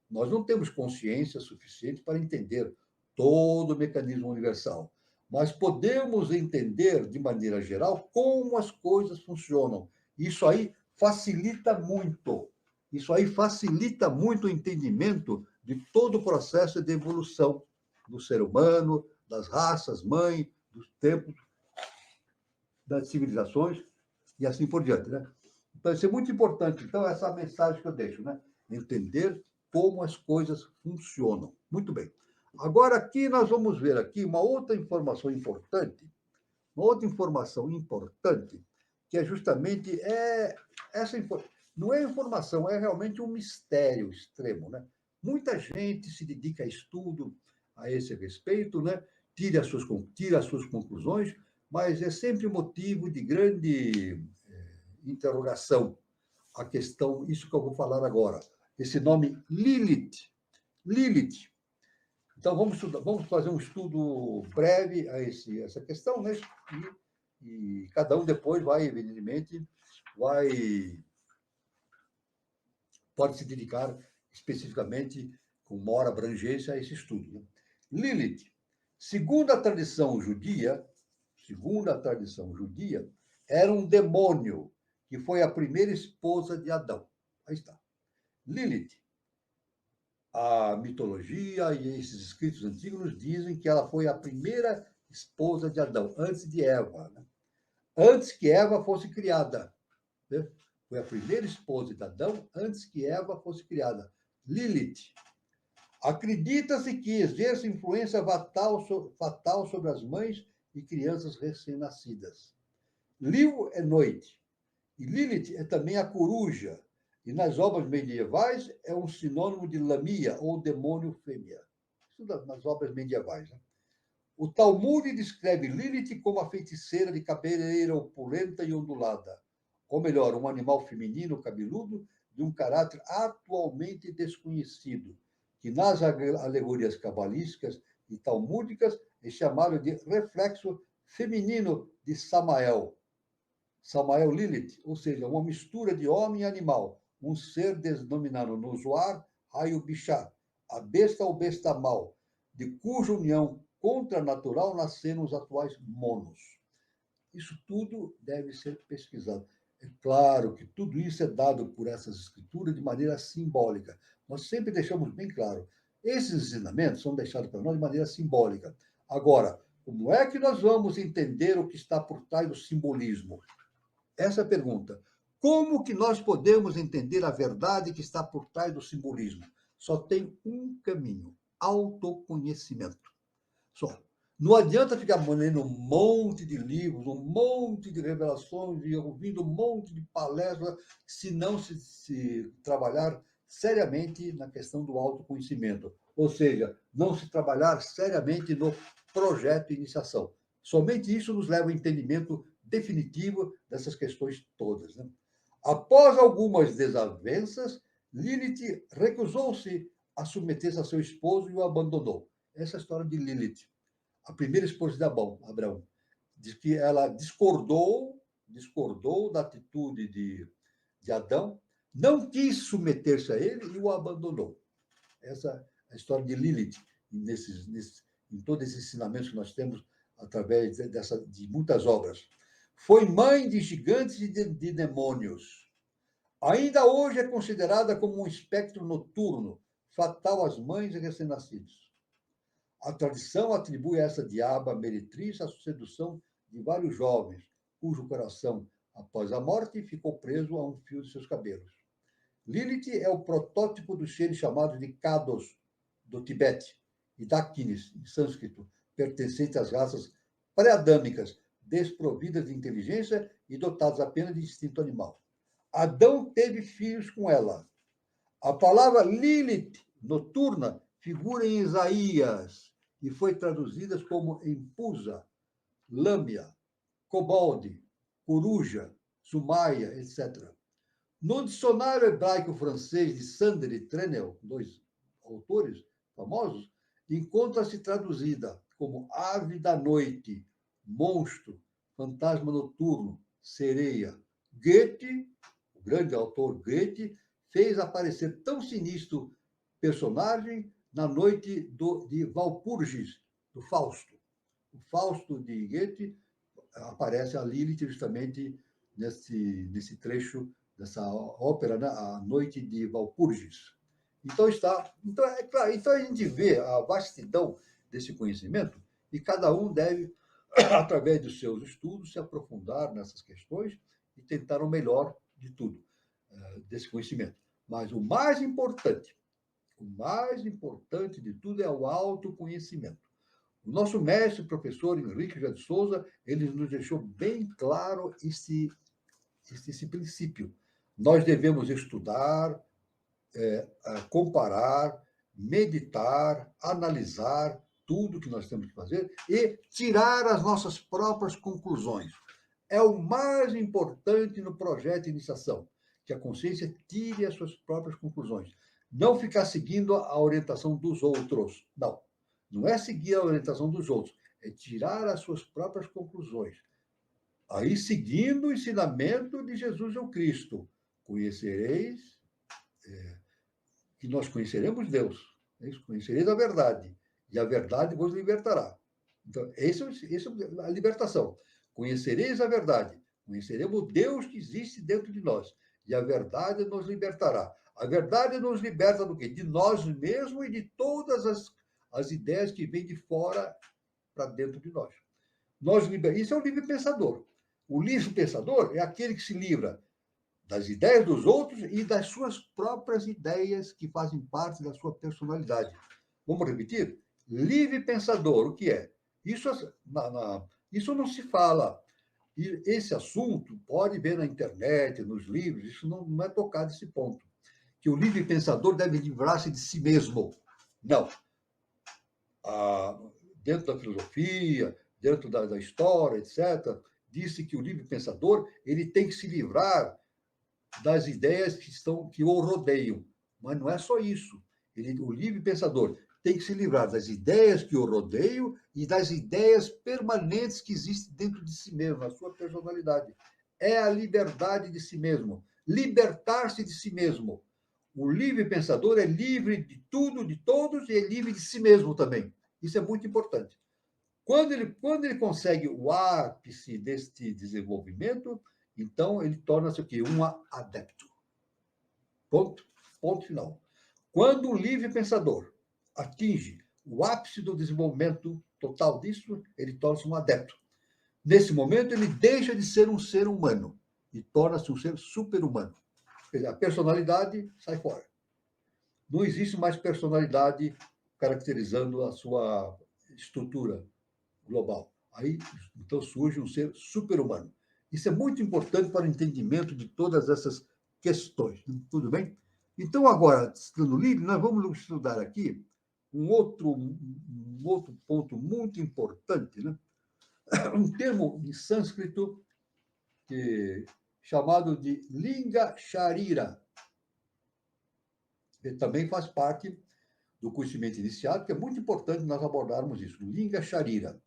Nós não temos consciência suficiente para entender todo o mecanismo universal, mas podemos entender, de maneira geral, como as coisas funcionam. Isso aí facilita muito. Isso aí facilita muito o entendimento de todo o processo de evolução do ser humano, das raças, mãe, dos tempos, das civilizações e assim por diante, né? Então, isso é muito importante. Então, essa mensagem que eu deixo, né? Entender como as coisas funcionam. Muito bem. Agora, aqui nós vamos ver aqui uma outra informação importante, que é justamente essa não é informação, é realmente um mistério extremo, né? Muita gente se dedica a estudo a esse respeito, né? Tira as suas conclusões, mas é sempre motivo de grande interrogação a questão, isso que eu vou falar agora, esse nome Lilith. Lilith. Então, vamos fazer um estudo breve a essa questão, né? E cada um depois evidentemente, pode se dedicar especificamente com maior abrangência a esse estudo. Né? Lilith, segundo a tradição judia, era um demônio que foi a primeira esposa de Adão. Aí está. Lilith. A mitologia e esses escritos antigos nos dizem que ela foi a primeira esposa de Adão, antes de Eva. Né? Antes que Eva fosse criada. Né? Foi a primeira esposa de Adão antes que Eva fosse criada. Lilith. Acredita-se que exerce influência fatal sobre as mães e crianças recém-nascidas. Liu é noite. E Lilith é também a coruja. E nas obras medievais é um sinônimo de Lamia, ou demônio fêmea. Isso nas obras medievais. Né? O Talmud descreve Lilith como a feiticeira de cabeleira opulenta e ondulada. Ou melhor, um animal feminino cabeludo de um caráter atualmente desconhecido, que nas alegorias cabalísticas e talmúdicas é chamado de reflexo feminino de Samael. Samael Lilith, ou seja, uma mistura de homem e animal, um ser denominado no Zohar Raio Bichá, a besta ou besta mal, de cuja união contranatural nasceram os atuais monos. Isso tudo deve ser pesquisado. É claro que tudo isso é dado por essas escrituras de maneira simbólica. Nós sempre deixamos bem claro, esses ensinamentos são deixados para nós de maneira simbólica. Agora, como é que nós vamos entender o que está por trás do simbolismo? Essa é a pergunta. Como que nós podemos entender a verdade que está por trás do simbolismo? só tem um caminho: autoconhecimento. Só. Não adianta ficar lendo um monte de livros, um monte de revelações e ouvindo um monte de palestras, se não se trabalhar seriamente na questão do autoconhecimento. Ou seja, não se trabalhar seriamente no projeto de iniciação. Somente isso nos leva ao entendimento definitivo dessas questões todas, né? Após algumas desavenças, Lilith recusou-se a submeter-se a seu esposo e o abandonou. Essa é a história de Lilith, a primeira esposa de Abraão. Diz que ela discordou da atitude de Adão, não quis submeter-se a ele e o abandonou. Essa é a história de Lilith, em todos esses ensinamentos que nós temos através de muitas obras. Foi mãe de gigantes e de demônios. Ainda hoje é considerada como um espectro noturno, fatal às mães e recém-nascidos. A tradição atribui a essa diaba meretriz a sedução de vários jovens, cujo coração, após a morte, ficou preso a um fio de seus cabelos. Lilith é o protótipo dos seres chamados de Kados, do Tibete, e Dakinis, em sânscrito, pertencente às raças pré-adâmicas, desprovidas de inteligência e dotadas apenas de instinto animal. Adão teve filhos com ela. A palavra Lilith, noturna, figura em Isaías e foi traduzida como empusa, lâmbia, cobalde, coruja, sumaia, etc. No dicionário hebraico-francês de Sander e Trenel, dois autores famosos, encontra-se traduzida como ave da noite, monstro, fantasma noturno, sereia. Goethe, o grande autor Goethe, fez aparecer tão sinistro personagem na noite de Walpurgis, do Fausto. O Fausto de Goethe aparece a Lilith justamente nesse trecho dessa ópera, né? A Noite de Walpurgis. Então é claro, então a gente vê a vastidão desse conhecimento e cada um deve, através dos seus estudos, se aprofundar nessas questões e tentar o melhor de tudo, desse conhecimento. Mas o mais importante de tudo é o autoconhecimento. O nosso mestre, professor Henrique José de Souza, ele nos deixou bem claro esse princípio. Nós devemos estudar, comparar, meditar, analisar tudo que nós temos que fazer e tirar as nossas próprias conclusões. É o mais importante no projeto de iniciação, que a consciência tire as suas próprias conclusões. Não ficar seguindo a orientação dos outros. Não é seguir a orientação dos outros, é tirar as suas próprias conclusões. Aí, seguindo o ensinamento de Jesus o Cristo, conhecereis, que nós conheceremos Deus, conhecereis a verdade, e a verdade vos libertará. Então, essa é a libertação. Conhecereis a verdade, conheceremos o Deus que existe dentro de nós, e a verdade nos libertará. A verdade nos liberta do quê? De nós mesmos e de todas as ideias que vêm de fora para dentro de nós. Isso é o livre pensador. O livre pensador é aquele que se livra das ideias dos outros e das suas próprias ideias que fazem parte da sua personalidade. Vamos repetir? Livre pensador, o que é? Isso não se fala. E esse assunto pode ver na internet, nos livros, isso não é tocado esse ponto. Que o livre pensador deve livrar-se de si mesmo. Não. Dentro da filosofia, dentro da história, etc., disse que o livre pensador ele tem que se livrar das ideias que o rodeiam. Mas não é só isso. O livre pensador tem que se livrar das ideias que o rodeiam e das ideias permanentes que existem dentro de si mesmo, na sua personalidade. É a liberdade de si mesmo. Libertar-se de si mesmo. O livre pensador é livre de tudo, de todos, e é livre de si mesmo também. Isso é muito importante. Quando ele consegue o ápice deste desenvolvimento, então ele torna-se o quê? Um adepto. Ponto final. Quando o livre pensador atinge o ápice do desenvolvimento total disso, ele torna-se um adepto. Nesse momento, ele deixa de ser um ser humano e torna-se um ser super-humano. A personalidade sai fora. não existe mais personalidade caracterizando a sua estrutura global. Aí, então, surge um ser super-humano. Isso é muito importante para o entendimento de todas essas questões. Tudo bem? Então, agora, estando livre, nós vamos estudar aqui um outro ponto muito importante, né? Um termo em sânscrito chamado de Linga Sharira. Ele também faz parte do conhecimento iniciado, que é muito importante nós abordarmos isso. Linga Sharira,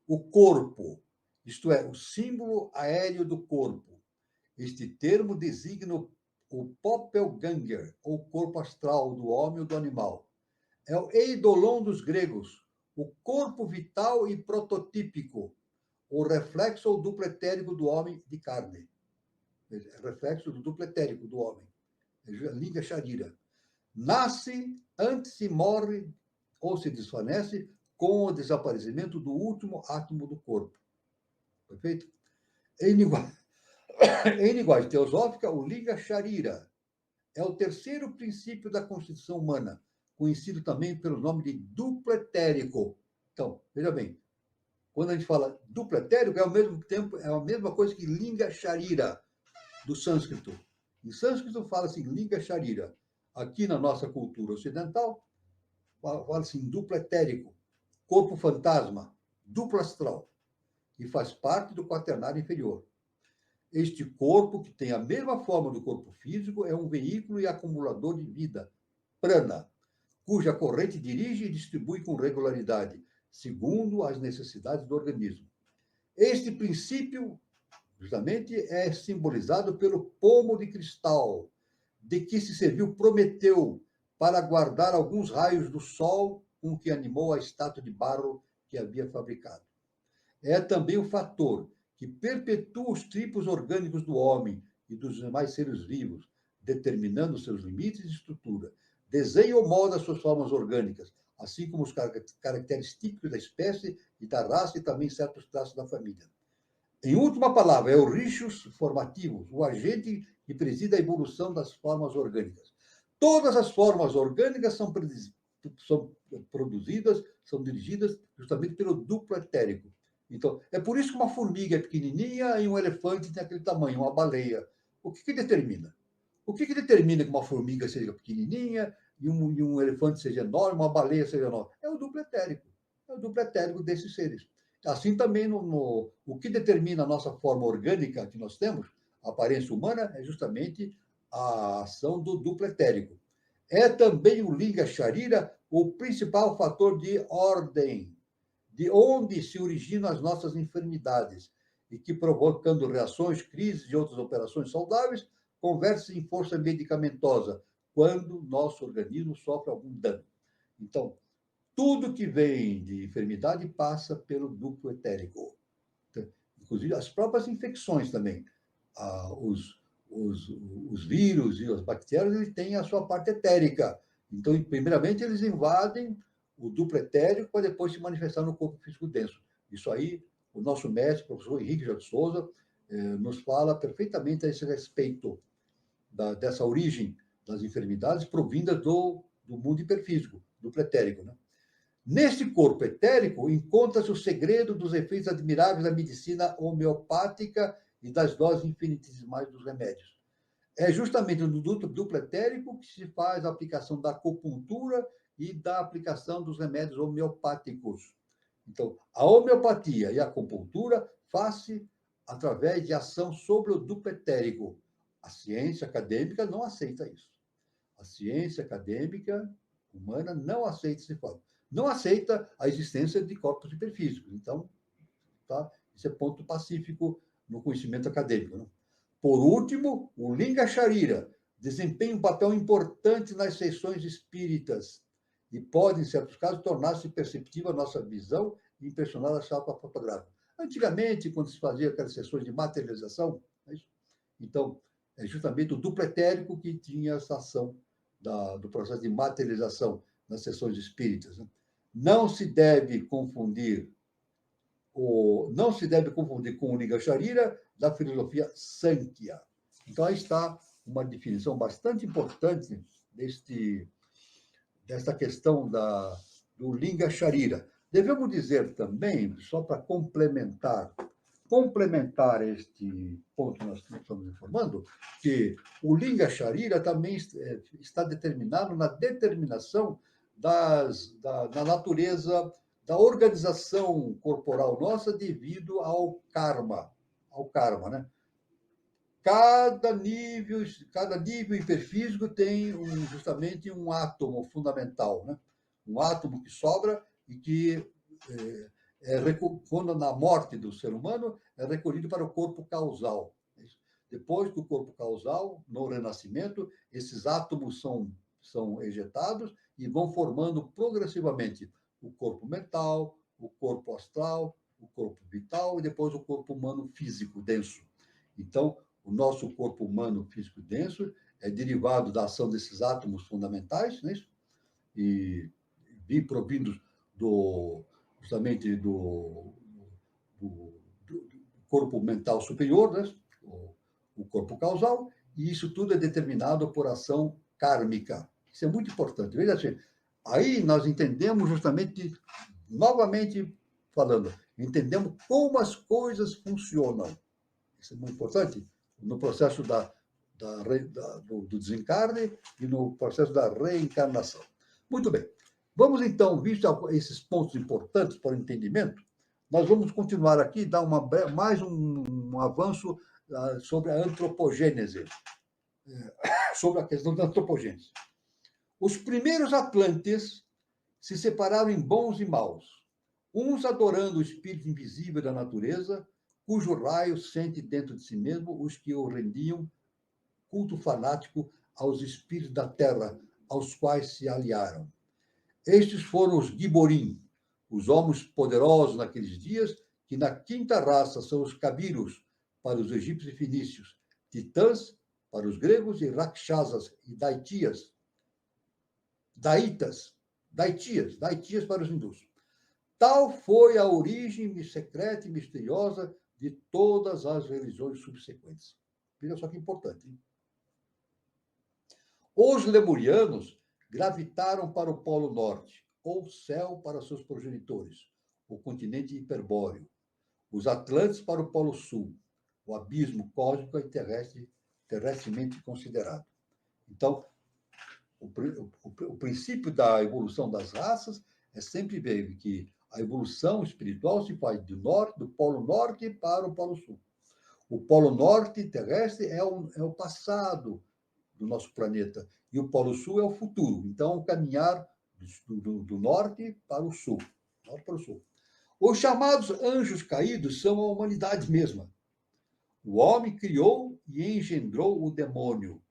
o corpo, isto é, o símbolo aéreo do corpo. Este termo designa o Doppelganger, ou corpo astral do homem ou do animal. É o eidolon dos gregos, o corpo vital e prototípico, o reflexo ou duplo etérico do homem de carne. Reflexo do duplo etérico do homem. Linga Sharira. Nasce antes e morre ou se desvanece com o desaparecimento do último átomo do corpo. Perfeito? Em linguagem teosófica, o Linga Sharira é o terceiro princípio da constituição humana, conhecido também pelo nome de duplo etérico. Então, veja bem, quando a gente fala duplo etérico, é ao mesmo tempo, é a mesma coisa que Linga Sharira, do sânscrito. Em sânscrito fala-se Linga Sharira. Aqui na nossa cultura ocidental, fala-se em duplo etérico, corpo fantasma, duplo astral, e faz parte do quaternário inferior. Este corpo, que tem a mesma forma do corpo físico, é um veículo e acumulador de vida, prana, cuja corrente dirige e distribui com regularidade, segundo as necessidades do organismo. Este princípio, justamente, é simbolizado pelo pomo de cristal, de que se serviu Prometeu para guardar alguns raios do sol com que animou a estátua de barro que havia fabricado. É também o fator que perpetua os tipos orgânicos do homem e dos demais seres vivos, determinando seus limites e estrutura. Desenha ou molda suas formas orgânicas, assim como os caracteres típicos da espécie e da raça e também certos traços da família. Em última palavra, é o rishus formativos, o agente que preside a evolução das formas orgânicas. Todas as formas orgânicas são produzidas, são dirigidas justamente pelo duplo etérico. Então, é por isso que uma formiga é pequenininha e um elefante tem aquele tamanho, uma baleia. O que determina? O que determina que uma formiga seja pequenininha e um elefante seja enorme, uma baleia seja enorme? É o duplo etérico. É o duplo etérico desses seres. Assim também, o que determina a nossa forma orgânica que nós temos, a aparência humana, é justamente a ação do duplo etérico. É também o Linga Sharira o principal fator de ordem, de onde se originam as nossas enfermidades, e que, provocando reações, crises e outras operações saudáveis, converte-se em força medicamentosa, quando nosso organismo sofre algum dano. Então, tudo que vem de enfermidade passa pelo duplo etérico. Inclusive, as próprias infecções também. Os vírus e as bactérias, eles têm a sua parte etérica. Então, primeiramente, eles invadem o duplo etérico para depois se manifestar no corpo físico denso. Isso aí, o nosso mestre, o professor Henrique Jorge Souza, nos fala perfeitamente a esse respeito dessa origem das enfermidades provindas do mundo hiperfísico, duplo etérico, né? Neste corpo etérico encontra-se o segredo dos efeitos admiráveis da medicina homeopática e das doses infinitesimais dos remédios. É justamente no duplo etérico que se faz a aplicação da acupuntura e da aplicação dos remédios homeopáticos. Então, a homeopatia e a acupuntura faz-se através de ação sobre o duplo etérico. A ciência acadêmica não aceita isso. A ciência acadêmica humana não aceita esse fato. Não aceita a existência de corpos hiperfísicos. Então, tá? Esse é ponto pacífico no conhecimento acadêmico. Né? Por último, o Linga Sharira desempenha um papel importante nas sessões espíritas e pode, em certos casos, tornar-se perceptível a nossa visão e impressionar a chapa fotográfica. Antigamente, quando se fazia aquelas sessões de materialização, então, é justamente o duplo etérico que tinha essa ação do processo de materialização nas sessões espíritas. Né? Não se deve confundir com o Linga Sharira da filosofia Sankhya. Então, aí está uma definição bastante importante dessa questão do Linga Sharira. Devemos dizer também, só para complementar este ponto que nós estamos informando, que o Linga Sharira também está determinado na determinação da natureza da organização corporal nossa devido ao karma, né? Cada nível hiperfísico tem justamente um átomo fundamental, né? Um átomo que sobra e que, quando na morte do ser humano, é recolhido para o corpo causal. Depois do corpo causal, no renascimento, esses átomos são ejetados e vão formando progressivamente o corpo mental, o corpo astral, o corpo vital e depois o corpo humano físico denso. Então, o nosso corpo humano físico denso é derivado da ação desses átomos fundamentais, né? E provindos justamente do corpo mental superior, né? O corpo causal, e isso tudo é determinado por ação kármica. Isso é muito importante. Veja assim, aí nós entendemos justamente, novamente falando, entendemos como as coisas funcionam. Isso é muito importante no processo do desencarne e no processo da reencarnação. Muito bem. Vamos, então, visto esses pontos importantes para o entendimento, nós vamos continuar aqui e dar mais um avanço sobre a antropogênese, sobre a questão da antropogênese. Os primeiros Atlantes se separaram em bons e maus, uns adorando o espírito invisível da natureza, cujo raio sente dentro de si mesmo os que o rendiam culto fanático aos espíritos da terra, aos quais se aliaram. Estes foram os Giborim, os homens poderosos naqueles dias, que na quinta raça são os Cabiros, para os egípcios e fenícios, Titãs, para os gregos, e Rakshasas e Daitias para os hindus. Tal foi a origem secreta e misteriosa de todas as religiões subsequentes. Veja só que importante, hein? Os lemurianos gravitaram para o Polo Norte, ou céu para seus progenitores, o continente hiperbóreo. Os Atlantes para o Polo Sul, o abismo cósmico e terrestremente considerado. Então, o princípio da evolução das raças é sempre ver que a evolução espiritual se faz do Polo Norte para o Polo Sul. O Polo Norte terrestre é o passado do nosso planeta e o Polo Sul é o futuro. Então, o caminhar do norte para o sul. Norte para o sul. Os chamados anjos caídos são a humanidade mesma. O homem criou e engendrou o demônio,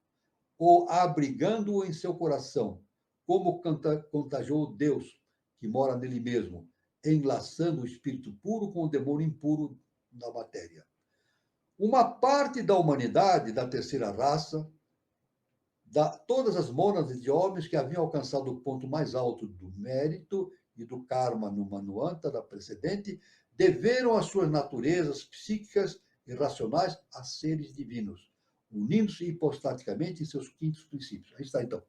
ou abrigando-o em seu coração, como contagiou Deus, que mora nele mesmo, enlaçando o espírito puro com o demônio impuro da matéria. Uma parte da humanidade, da terceira raça, todas as mônadas de homens que haviam alcançado o ponto mais alto do mérito e do karma no manuanta da precedente, deveram as suas naturezas psíquicas e racionais a seres divinos, unindo-se hipostaticamente em seus quintos princípios. Aí está, então.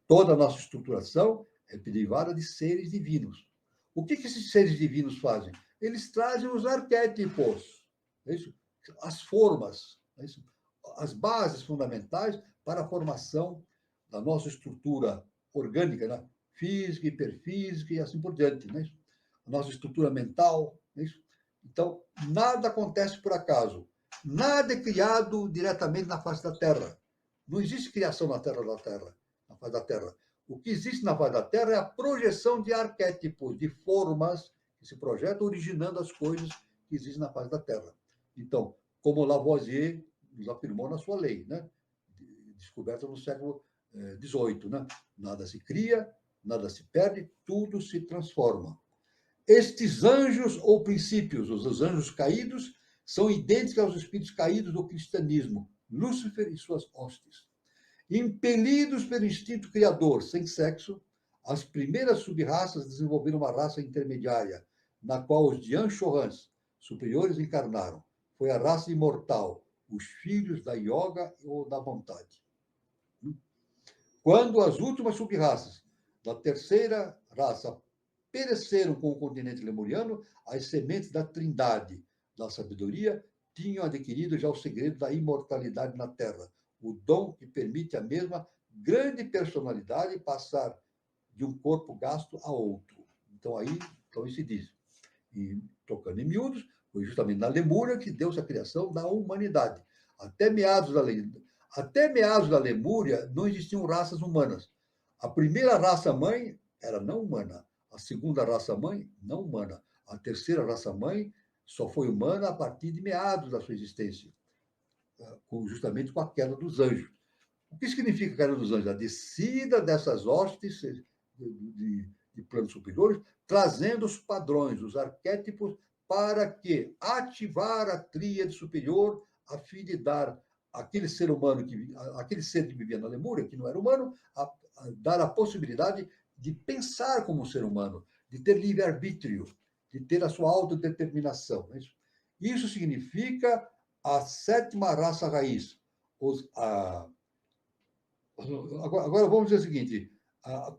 Toda a nossa estruturação é derivada de seres divinos. O que esses seres divinos fazem? Eles trazem os arquétipos, é isso? As formas, é isso? As bases fundamentais para a formação da nossa estrutura orgânica, né? Física, hiperfísica e assim por diante. Né? A nossa estrutura mental. Né? Então, nada acontece por acaso. Nada é criado diretamente na face da Terra. Não existe criação na face da Terra. O que existe na face da Terra é a projeção de arquétipos, de formas que se projetam, originando as coisas que existem na face da Terra. Então, como Lavoisier nos afirmou na sua lei, né? Descoberta no século XVIII. Né? Nada se cria, nada se perde, tudo se transforma. Estes anjos ou princípios, os anjos caídos, são idênticos aos espíritos caídos do cristianismo, Lúcifer e suas hostes. Impelidos pelo instinto criador, sem sexo, as primeiras sub-raças desenvolveram uma raça intermediária, na qual os Dian-Chohans, superiores, encarnaram. Foi a raça imortal, os filhos da yoga ou da vontade. Quando as últimas sub-raças da terceira raça pereceram com o continente lemuriano, as sementes da trindade, da sabedoria, tinham adquirido já o segredo da imortalidade na Terra, o dom que permite à mesma grande personalidade passar de um corpo gasto a outro. Então, aí se diz. E, tocando em miúdos, foi justamente na Lemúria que deu-se a criação da humanidade. Até meados da Lemúria não existiam raças humanas. A primeira raça-mãe era não humana. A segunda raça-mãe, não humana. A terceira raça-mãe só foi humana a partir de meados da sua existência, justamente com a queda dos anjos. O que significa a queda dos anjos? A descida dessas hostes de planos superiores, trazendo os padrões, os arquétipos, para que ativar a tríade superior, a fim de dar aquele ser humano, aquele ser que vivia na Lemúria, que não era humano, a dar a possibilidade de pensar como um ser humano, de ter livre-arbítrio, de ter a sua autodeterminação. Isso significa a sétima raça raiz. Agora vamos dizer o seguinte: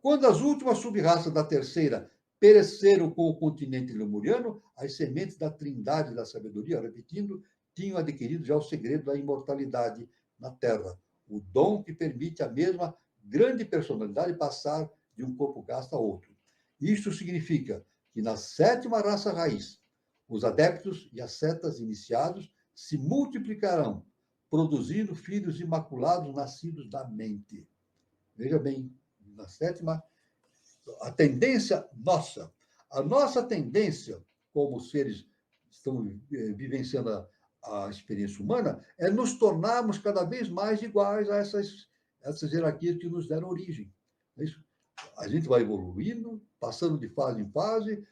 quando as últimas sub-raças da terceira pereceram com o continente lemuriano, as sementes da trindade da sabedoria, repetindo, tinham adquirido já o segredo da imortalidade na Terra, o dom que permite à mesma grande personalidade passar de um corpo gasto a outro. Isto significa que na sétima raça raiz, os adeptos e ascetas iniciados se multiplicarão, produzindo filhos imaculados nascidos da mente. Veja bem, na sétima, a nossa tendência, como seres que estão vivenciando a experiência humana, é nos tornarmos cada vez mais iguais a essas hierarquias que nos deram origem. A gente vai evoluindo, passando de fase em fase,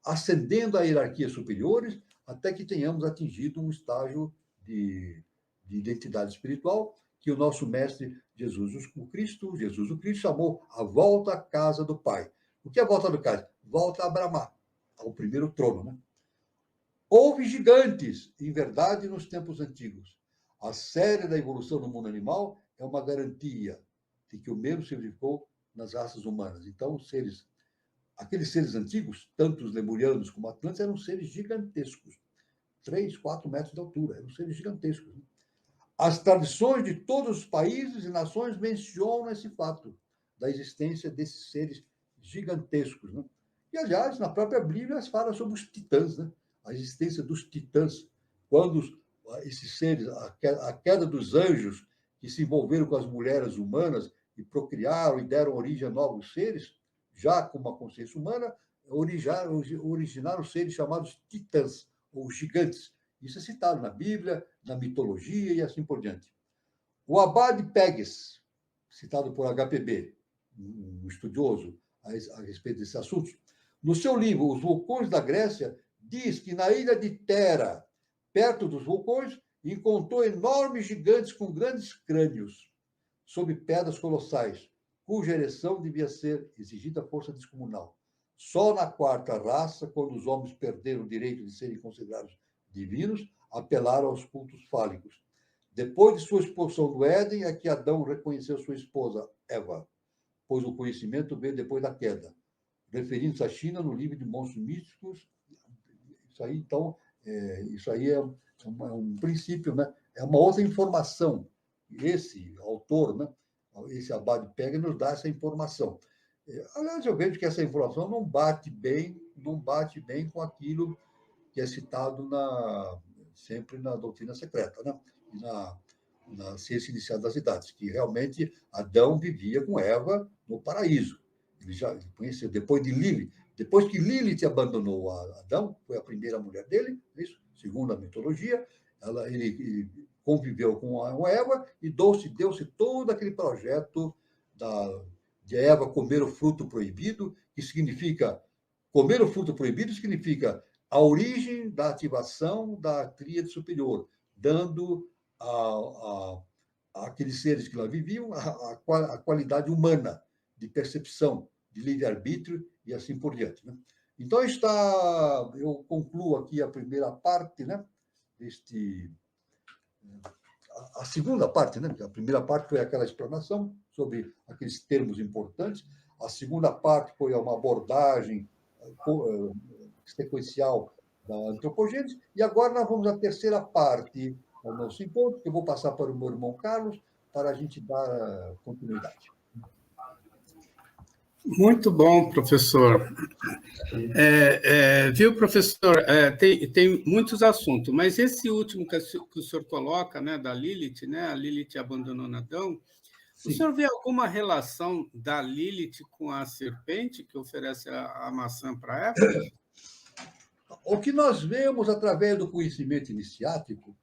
ascendendo a hierarquias superiores, até que tenhamos atingido um estágio de identidade espiritual que o nosso mestre Jesus o Cristo chamou a volta à casa do Pai. O que é a volta do Pai? Volta a Brahma, ao primeiro trono, né? Houve gigantes, em verdade, nos tempos antigos. A série da evolução no mundo animal é uma garantia de que o mesmo se verificou nas raças humanas. Então, aqueles seres antigos, tanto os lemurianos como atlantes, eram seres gigantescos, 3, 4 metros de altura, eram seres gigantescos. Né? As tradições de todos os países e nações mencionam esse fato da existência desses seres gigantescos. Né? E, aliás, na própria Bíblia, se fala sobre os titãs, né? A existência dos titãs, quando esses seres, a queda dos anjos que se envolveram com as mulheres humanas e procriaram e deram origem a novos seres, já com uma consciência humana, originaram seres chamados titãs, ou gigantes. Isso é citado na Bíblia, na mitologia e assim por diante. O Abade Pegues, citado por HPB, um estudioso a respeito desse assunto, no seu livro Os Vulcões da Grécia, diz que na ilha de Tera, perto dos vulcões, encontrou enormes gigantes com grandes crânios, sob pedras colossais, cuja ereção devia ser exigida a força descomunal. Só na quarta raça, quando os homens perderam o direito de serem considerados divinos, apelaram aos cultos fálicos. Depois de sua expulsão do Éden, é que Adão reconheceu sua esposa, Eva, pois o conhecimento veio depois da queda. Referindo-se à China, no livro de Monstros Místicos, isso aí, então, isso aí é um princípio, né? É uma outra informação. Esse autor, né? Esse Abade Pega, nos dá essa informação. Aliás, eu vejo que essa informação não bate bem com aquilo que é citado sempre na doutrina secreta, né? E na ciência inicial das idades, que realmente Adão vivia com Eva no paraíso. Ele já conheceu, depois que Lilith abandonou Adão, foi a primeira mulher dele, isso, segundo a mitologia, ele conviveu com Eva e deu-se todo aquele projeto de Eva comer o fruto proibido, que significa, comer o fruto proibido significa a origem da ativação da tríade superior, dando àqueles seres que lá viviam a qualidade humana de percepção, de livre-arbítrio e assim por diante. Né? Então, eu concluo aqui a primeira parte, né? A segunda parte, né? A primeira parte foi aquela explanação sobre aqueles termos importantes. A segunda parte foi uma abordagem sequencial da antropogênese, e agora nós vamos à terceira parte do nosso encontro, que eu vou passar para o meu irmão Carlos, para a gente dar continuidade. Muito bom, professor. Viu, professor, tem muitos assuntos, mas esse último que o senhor coloca, né, da Lilith, né, a Lilith abandonou Adão, o senhor vê alguma relação da Lilith com a serpente que oferece a maçã para Eva? O que nós vemos através do conhecimento iniciático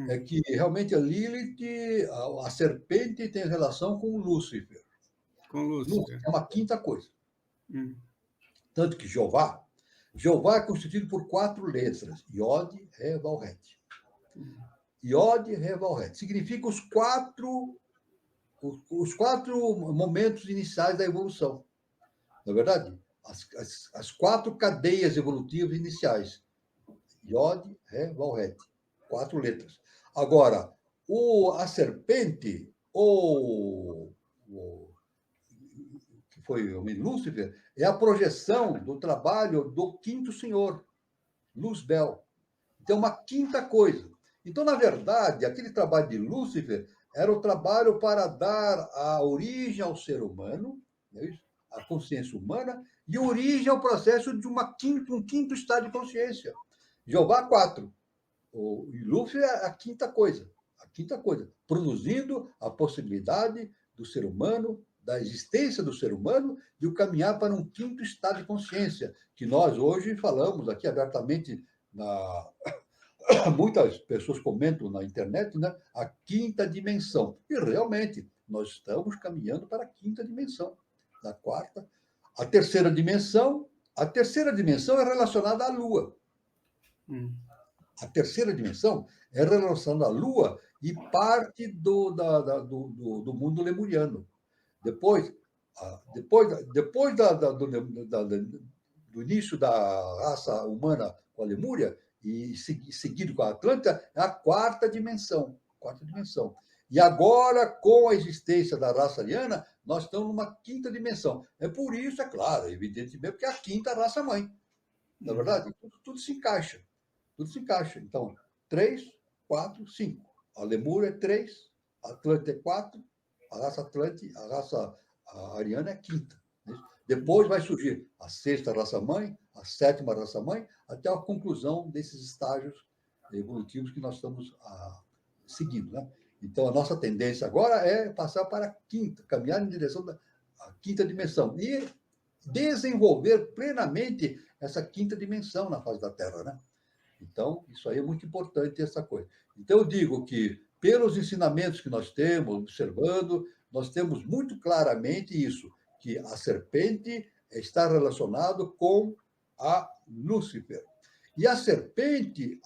é que realmente a Lilith, a serpente, tem relação com Lúcifer. Com Lúcifer. É uma quinta coisa. Tanto que Jeová é constituído por 4 letras: Iod, Ré, Val, Het. Iod, Ré, Val, Het. Significa os quatro momentos iniciais da evolução. Não é verdade? As 4 cadeias evolutivas iniciais. Iod, Ré, Val, Het. 4 letras. Agora, a serpente, que foi o Lúcifer, é a projeção do trabalho do quinto senhor, Luzbel. Então, uma quinta coisa. Então, na verdade, aquele trabalho de Lúcifer era o trabalho para dar a origem ao ser humano, a consciência humana, e origem ao processo de um quinto estado de consciência. Jeová, 4. O Lúcifer é a quinta coisa, produzindo a possibilidade do ser humano, da existência do ser humano, de o caminhar para um quinto estado de consciência, que nós hoje falamos aqui abertamente, muitas pessoas comentam na internet, né? A quinta dimensão. E realmente, nós estamos caminhando para a quinta dimensão, da quarta. A terceira dimensão é relacionada à Lua. A terceira dimensão é relacionada à Lua e parte do mundo lemuriano. Depois do início da raça humana com a Lemúria, e seguido com a Atlântida, é a quarta dimensão. E agora, com a existência da raça ariana, nós estamos numa quinta dimensão. É por isso, é claro, evidentemente, porque é a quinta raça-mãe. Na verdade, tudo se encaixa. Então, 3, 4, 5. A Lemúria é 3, a Atlântida é 4, a raça Atlântida, a raça ariana é quinta. Depois vai surgir a sexta raça-mãe, a sétima raça-mãe, até a conclusão desses estágios evolutivos que nós estamos seguindo, né? Então, a nossa tendência agora é passar para a quinta, caminhar em direção da quinta dimensão e desenvolver plenamente essa quinta dimensão na face da Terra, né? Então, isso aí é muito importante, essa coisa. Então, eu digo que, pelos ensinamentos que nós temos, observando, nós temos muito claramente isso, que a serpente está relacionado com a Lúcifer. E a serpente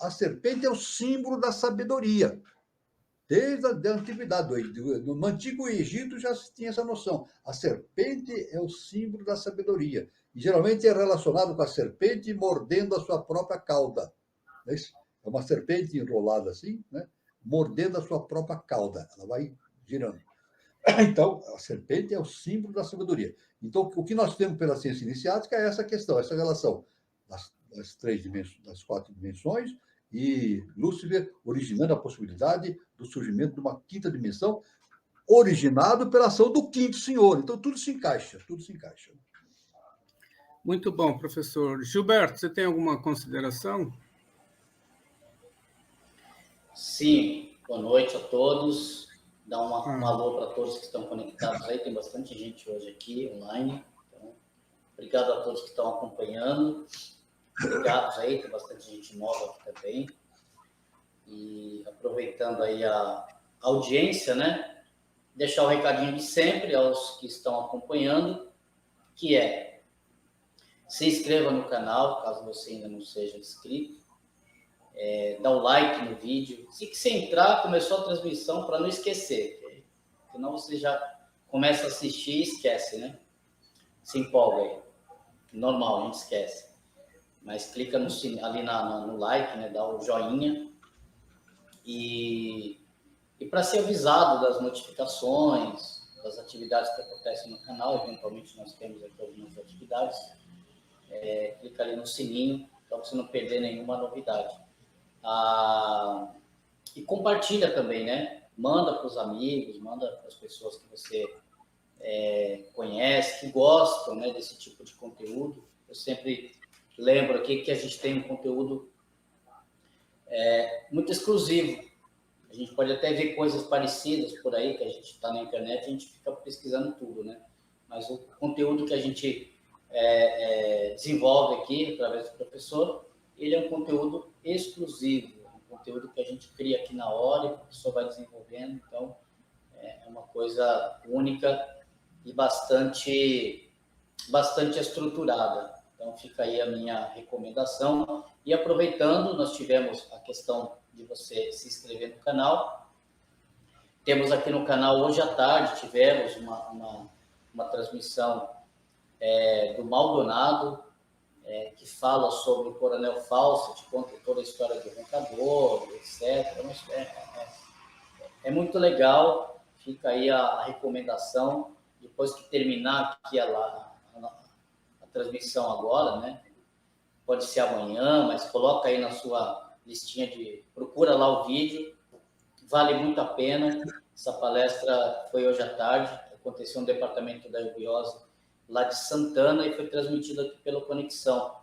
é o símbolo da sabedoria. Desde a antiguidade, no Antigo Egito já se tinha essa noção. A serpente é o símbolo da sabedoria. E geralmente é relacionado com a serpente mordendo a sua própria cauda. É uma serpente enrolada assim, né? Mordendo a sua própria cauda. Ela vai girando. Então, a serpente é o símbolo da sabedoria. Então, o que nós temos pela ciência iniciática é essa questão, essa relação das 4 dimensões, e Lúcifer originando a possibilidade do surgimento de uma quinta dimensão, originado pela ação do quinto senhor. Então, tudo se encaixa. Muito bom, professor. Gilberto, você tem alguma consideração? Sim, boa noite a todos. Dá um alô para todos que estão conectados aí. Tem bastante gente hoje aqui online. Então, obrigado a todos que estão acompanhando. Obrigado aí, tem bastante gente nova aqui também. E aproveitando aí a audiência, né? Deixar o recadinho de sempre aos que estão acompanhando, que é: se inscreva no canal, caso você ainda não seja inscrito. Dá o like no vídeo. Se você entrar, começou a transmissão, para não esquecer. Senão você já começa a assistir e esquece, né? Se empolga aí. Normal, a gente esquece. Mas clica ali no like, né? Dá o joinha. E para ser avisado das notificações, das atividades que acontecem no canal. Eventualmente nós temos aqui algumas atividades. Clica ali no sininho para você não perder nenhuma novidade. E compartilha também, né? Manda para os amigos, manda para as pessoas que você conhece, que gostam, né, desse tipo de conteúdo. Eu sempre lembro aqui que a gente tem um conteúdo muito exclusivo. A gente pode até ver coisas parecidas por aí, que a gente está na internet, a gente fica pesquisando tudo, né? Mas o conteúdo que a gente desenvolve aqui, através do professor, ele é um conteúdo exclusivo, um conteúdo que a gente cria aqui na hora e o professor vai desenvolvendo. Então, é uma coisa única e bastante estruturada. Então, fica aí a minha recomendação. E aproveitando, nós tivemos a questão de você se inscrever no canal. Temos aqui no canal, hoje à tarde, tivemos uma transmissão do Maldonado, que fala sobre o Coronel Fawcett, conta toda a história do roncador, etc. É muito legal, fica aí a recomendação. Depois que terminar aqui a transmissão agora, né? Pode ser amanhã, mas coloca aí na sua listinha procura lá o vídeo, vale muito a pena. Essa palestra foi hoje à tarde, aconteceu no departamento da eubiose lá de Santana e foi transmitida aqui pela Conexão.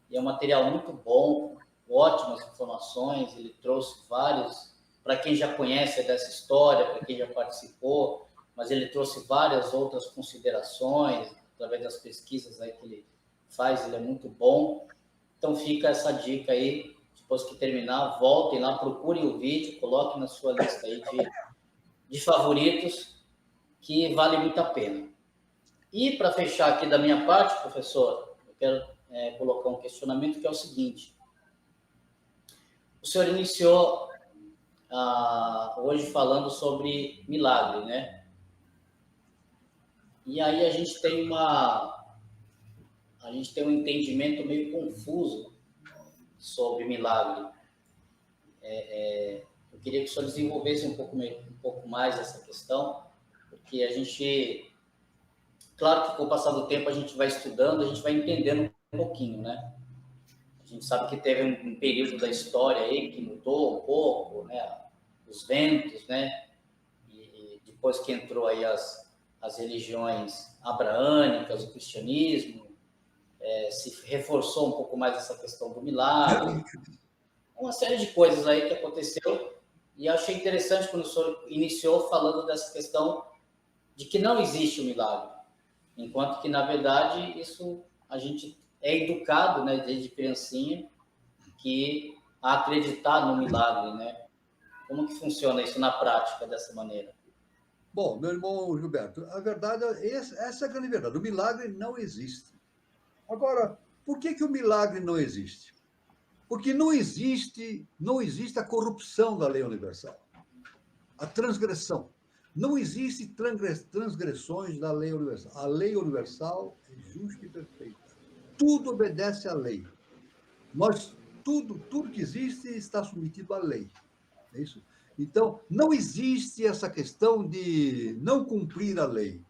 E é um material muito bom, ótimas informações, ele trouxe vários, para quem já conhece dessa história, para quem já participou, mas ele trouxe várias outras considerações, através das pesquisas aí que ele faz, ele é muito bom. Então fica essa dica aí, depois que terminar, voltem lá, procurem o vídeo, coloquem na sua lista aí de favoritos, que vale muito a pena. E para fechar aqui da minha parte, professor, eu quero colocar um questionamento que é o seguinte. O senhor iniciou hoje falando sobre milagre, né? E aí a gente tem um entendimento meio confuso sobre milagre. Eu queria que o senhor desenvolvesse um pouco mais essa questão, porque a gente, claro que com o passar do tempo a gente vai estudando, a gente vai entendendo um pouquinho, né? A gente sabe que teve um período da história aí que mudou um pouco, né? Os ventos, né? E depois que entrou aí as religiões abraânicas, o cristianismo, se reforçou um pouco mais essa questão do milagre, uma série de coisas aí que aconteceu, e eu achei interessante quando o senhor iniciou falando dessa questão de que não existe o milagre, enquanto que, na verdade, isso a gente é educado, né, desde criancinha, que a acreditar no milagre, né? Como que funciona isso na prática dessa maneira? Bom, meu irmão Gilberto, a verdade, essa é a grande verdade. O milagre não existe. Agora, por que o milagre não existe? Porque não existe a corrupção da lei universal, a transgressão. Não existe transgressões da lei universal. A lei universal é justa e perfeita. Tudo obedece à lei. Tudo que existe está submetido à lei. É isso? Então, não existe essa questão de não cumprir a lei.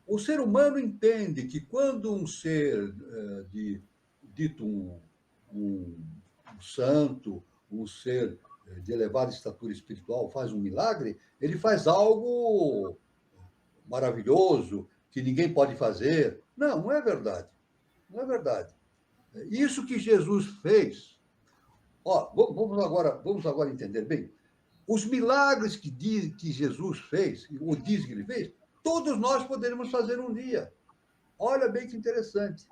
O ser humano entende que quando um ser dito um santo, um ser de elevada estatura espiritual faz um milagre, ele faz algo maravilhoso que ninguém pode fazer. Não é verdade. Não é verdade. Isso que Jesus fez. Vamos agora entender bem. Os milagres que Jesus fez, ou diz que ele fez, todos nós poderemos fazer um dia. Olha bem que interessante.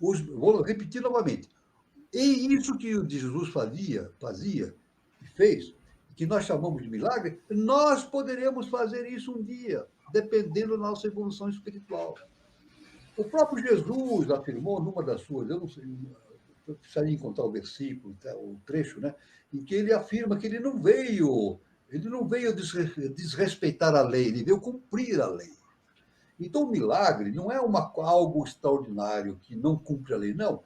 Vou repetir novamente. E isso que Jesus fazia e fez, que nós chamamos de milagre, nós poderemos fazer isso um dia, dependendo da nossa evolução espiritual. O próprio Jesus afirmou numa das suas, eu não sei, eu precisaria encontrar o versículo, o trecho, né, em que ele afirma que ele não veio desrespeitar a lei, ele veio cumprir a lei. Então, o milagre não é algo extraordinário que não cumpre a lei, não.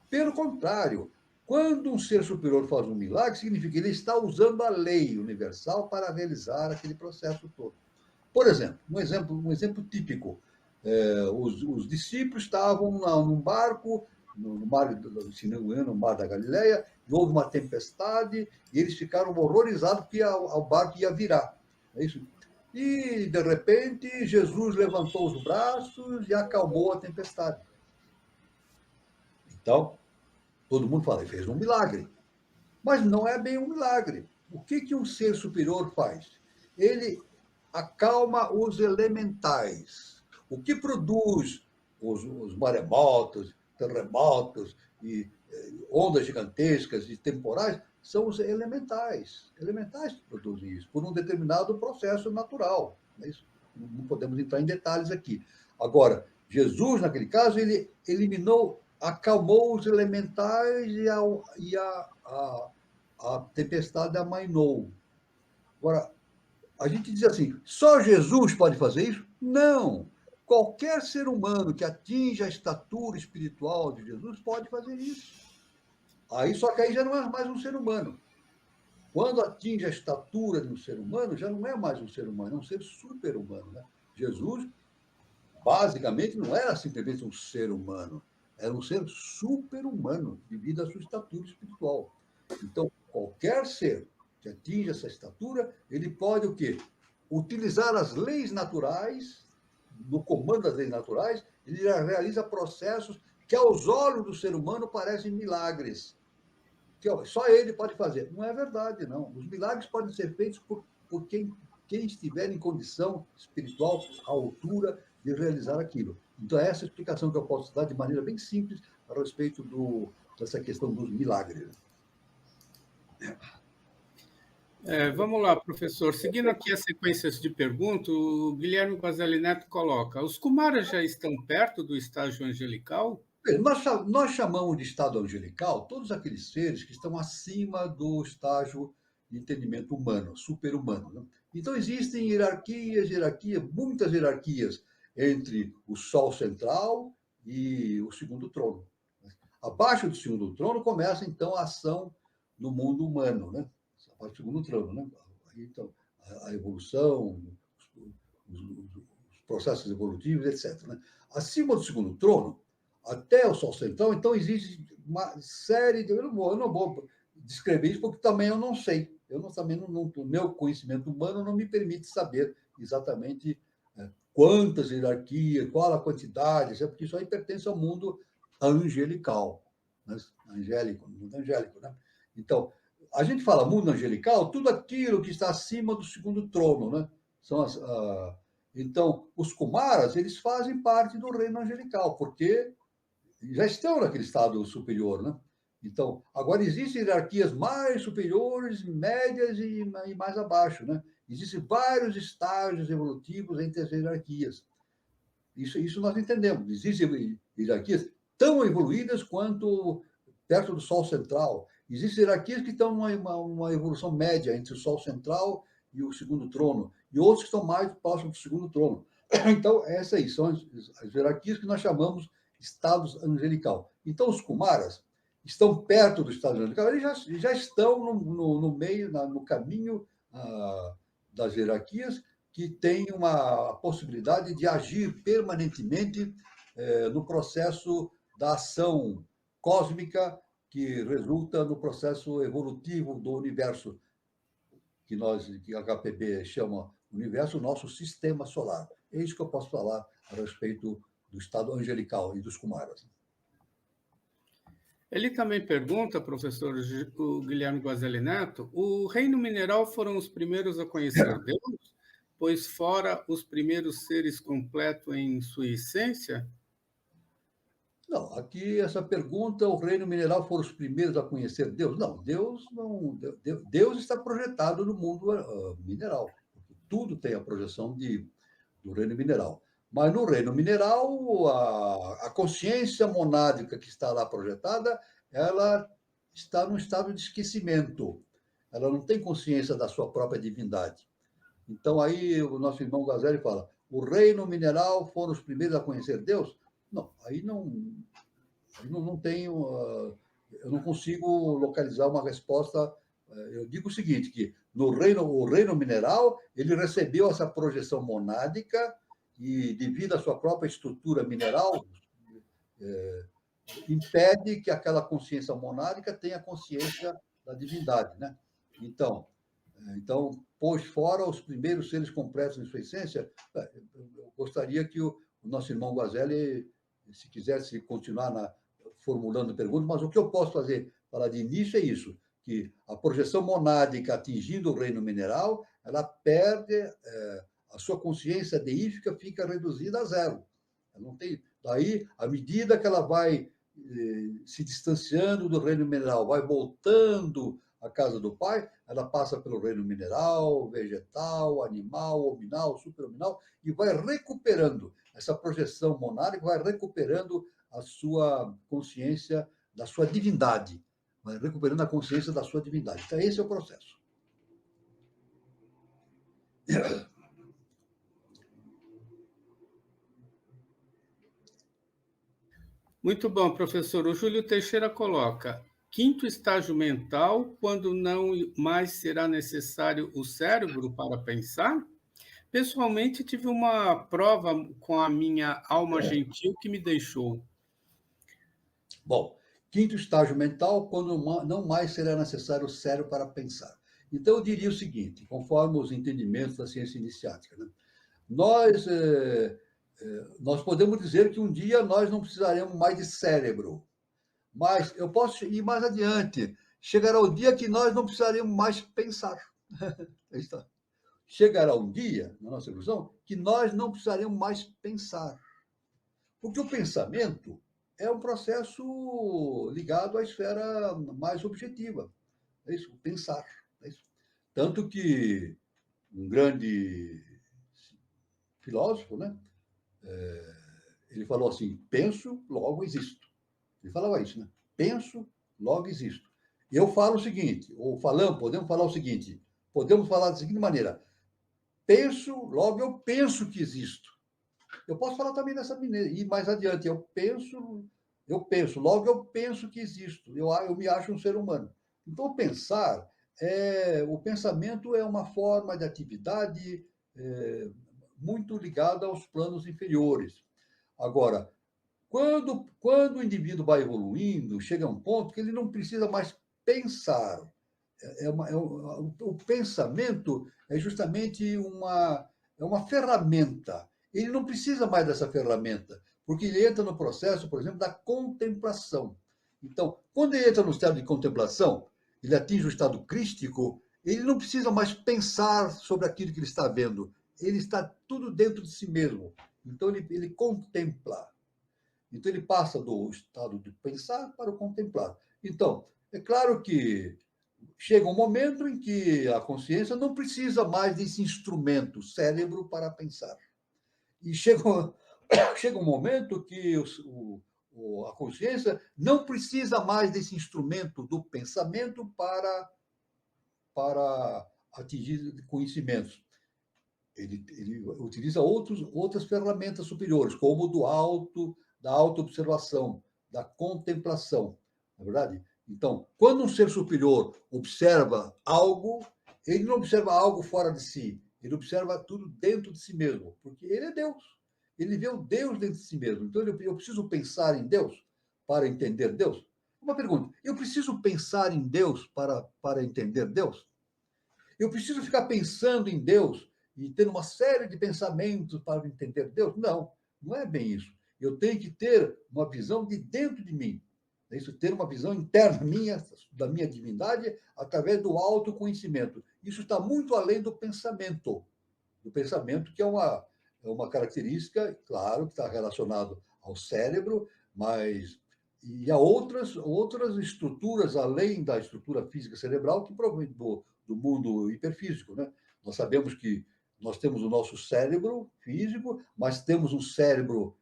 Pelo contrário, quando um ser superior faz um milagre, significa que ele está usando a lei universal para realizar aquele processo todo. Por exemplo, um exemplo típico. Os discípulos estavam num barco, no mar, se não me engano, no mar da Galileia, e houve uma tempestade, e eles ficaram horrorizados que o barco ia virar. É isso? E, de repente, Jesus levantou os braços e acalmou a tempestade. Então, todo mundo fala, ele fez um milagre. Mas não é bem um milagre. O que um ser superior faz? Ele acalma os elementais. O que produz os maremotos, terremotos e ondas gigantescas e temporais são os elementais. Elementais que produzem isso, por um determinado processo natural. Não podemos entrar em detalhes aqui. Agora, Jesus, naquele caso, ele acalmou os elementais e a tempestade amainou. Agora, a gente diz assim, só Jesus pode fazer isso? Não. Qualquer ser humano que atinja a estatura espiritual de Jesus pode fazer isso. Só que aí já não é mais um ser humano. Quando atinge a estatura de um ser humano, já não é mais um ser humano, é um ser super-humano. Né? Jesus, basicamente, não era simplesmente um ser humano, era um ser super-humano, devido à sua estatura espiritual. Então, qualquer ser que atinja essa estatura, ele pode o quê? Utilizar as leis naturais, no comando das leis naturais, ele realiza processos que, aos olhos do ser humano, parecem milagres. Que só ele pode fazer. Não é verdade, não. Os milagres podem ser feitos por quem estiver em condição espiritual à altura de realizar aquilo. Então, é essa explicação que eu posso dar de maneira bem simples a respeito dessa questão dos milagres. Vamos lá, professor. Seguindo aqui as sequências de perguntas, o Guilherme Guazelli Neto coloca: os Kumaras já estão perto do estágio angelical? Nós chamamos de estado angelical todos aqueles seres que estão acima do estágio de entendimento humano, super-humano. Né? Então, existem muitas hierarquias entre o Sol central e o segundo trono. Abaixo do segundo trono começa, então, a ação no mundo humano, né? Abaixo do segundo trono, né? Então, a evolução, os processos evolutivos, etc. Né? Acima do segundo trono, até o Sol central, então existe uma série de... Eu não vou descrever isso, porque também eu não sei. O meu conhecimento humano não me permite saber exatamente quantas hierarquias, qual a quantidade, porque isso aí pertence ao mundo angelical. Né? Mundo angélico. Né? Então, a gente fala mundo angelical, tudo aquilo que está acima do segundo trono. Né? Então, os Kumaras, eles fazem parte do reino angelical, porque já estão naquele estado superior, né? Então, agora existem hierarquias mais superiores, médias e mais abaixo, né? Existem vários estágios evolutivos entre as hierarquias. Isso nós entendemos. Existem hierarquias tão evoluídas quanto perto do Sol central. Existem hierarquias que estão numa evolução média entre o Sol central e o segundo trono, e outros que estão mais próximos do segundo trono. Então, essas aí são as hierarquias que nós chamamos estados angelical. Então, os Kumaras estão perto do estado angelical, eles já estão no meio, no caminho das hierarquias, que tem uma possibilidade de agir permanentemente no processo da ação cósmica que resulta no processo evolutivo do universo, que a HPB chama universo, nosso sistema solar. É isso que eu posso falar a respeito do estado angelical e dos Kumaras. Ele também pergunta, professor o Guilherme Guazelli Neto, o reino mineral foram os primeiros a conhecer Deus, pois fora os primeiros seres completos em sua essência? Não, aqui essa pergunta, o reino mineral foram os primeiros a conhecer Deus? Não, Deus está projetado no mundo mineral. Tudo tem a projeção do reino mineral. Mas no reino mineral, a consciência monádica que está lá projetada, ela está num estado de esquecimento. Ela não tem consciência da sua própria divindade. Então, aí o nosso irmão Guazelli fala, o reino mineral foram os primeiros a conhecer Deus? Não, aí não tenho... eu não consigo localizar uma resposta eu digo o seguinte, que o reino mineral, ele recebeu essa projeção monádica e, devido à sua própria estrutura mineral, impede que aquela consciência monádica tenha consciência da divindade, né? Então, pôs fora os primeiros seres completos em sua essência. Eu gostaria que o nosso irmão Guazelli, se quisesse continuar formulando perguntas, mas o que eu posso falar de início é isso, que a projeção monádica atingindo o reino mineral, ela perde, a sua consciência deífica fica reduzida a zero. Ela não tem, daí, à medida que ela vai se distanciando do reino mineral, vai voltando à casa do Pai, ela passa pelo reino mineral, vegetal, animal, hominal, superhominal, e vai recuperando, essa projeção monádica vai recuperando a sua consciência da sua divindade, vai recuperando a consciência da sua divindade. Então, esse é o processo. Muito bom, professor. O Júlio Teixeira coloca: quinto estágio mental, quando não mais será necessário o cérebro para pensar? Pessoalmente, tive uma prova com a minha alma gentil que me deixou. Bom, quinto estágio mental, quando não mais será necessário o cérebro para pensar. Então, eu diria o seguinte, conforme os entendimentos da ciência iniciática, né? Nós podemos dizer que um dia nós não precisaremos mais de cérebro, mas eu posso ir mais adiante. Chegará o dia que nós não precisaremos mais pensar. Chegará um dia, na nossa evolução, que nós não precisaremos mais pensar. Porque o pensamento é um processo ligado à esfera mais objetiva. É isso, o pensar. É isso. Tanto que um grande filósofo, né? Ele falou assim, penso, logo existo. Ele falava isso, né? Penso, logo existo. E eu falo o seguinte, podemos falar o seguinte, podemos falar da seguinte maneira, penso, logo eu penso que existo. Eu posso falar também dessa maneira, e mais adiante, eu penso, logo eu penso que existo, eu me acho um ser humano. Então, o pensamento é uma forma de atividade muito ligada aos planos inferiores. Agora, quando o indivíduo vai evoluindo, chega a um ponto que ele não precisa mais pensar. O pensamento é justamente uma ferramenta. Ele não precisa mais dessa ferramenta, porque ele entra no processo, por exemplo, da contemplação. Então, quando ele entra no estado de contemplação, ele atinge o estado crístico, ele não precisa mais pensar sobre aquilo que ele está vendo. Ele está tudo dentro de si mesmo. Então, ele contempla. Então, ele passa do estado de pensar para o contemplar. Então, é claro que chega um momento em que a consciência não precisa mais desse instrumento, cérebro, para pensar. E chega um momento que a consciência não precisa mais desse instrumento do pensamento para atingir conhecimentos. Ele utiliza outras ferramentas superiores, como da autoobservação, da contemplação, não é verdade? Então, quando um ser superior observa algo, ele não observa algo fora de si, ele observa tudo dentro de si mesmo, porque ele é Deus. Ele vê o Deus dentro de si mesmo. Então, eu preciso pensar em Deus para entender Deus? Uma pergunta, eu preciso pensar em Deus para entender Deus? Eu preciso ficar pensando em Deus e ter uma série de pensamentos para entender Deus? Não, não é bem isso. Eu tenho que ter uma visão de dentro de mim. É isso, ter uma visão interna da minha divindade através do autoconhecimento. Isso está muito além do pensamento que é uma característica, claro, que está relacionado ao cérebro, mas e a outras estruturas, além da estrutura física cerebral, que provém do mundo hiperfísico, né? Nós sabemos que nós temos o nosso cérebro físico, mas temos um cérebro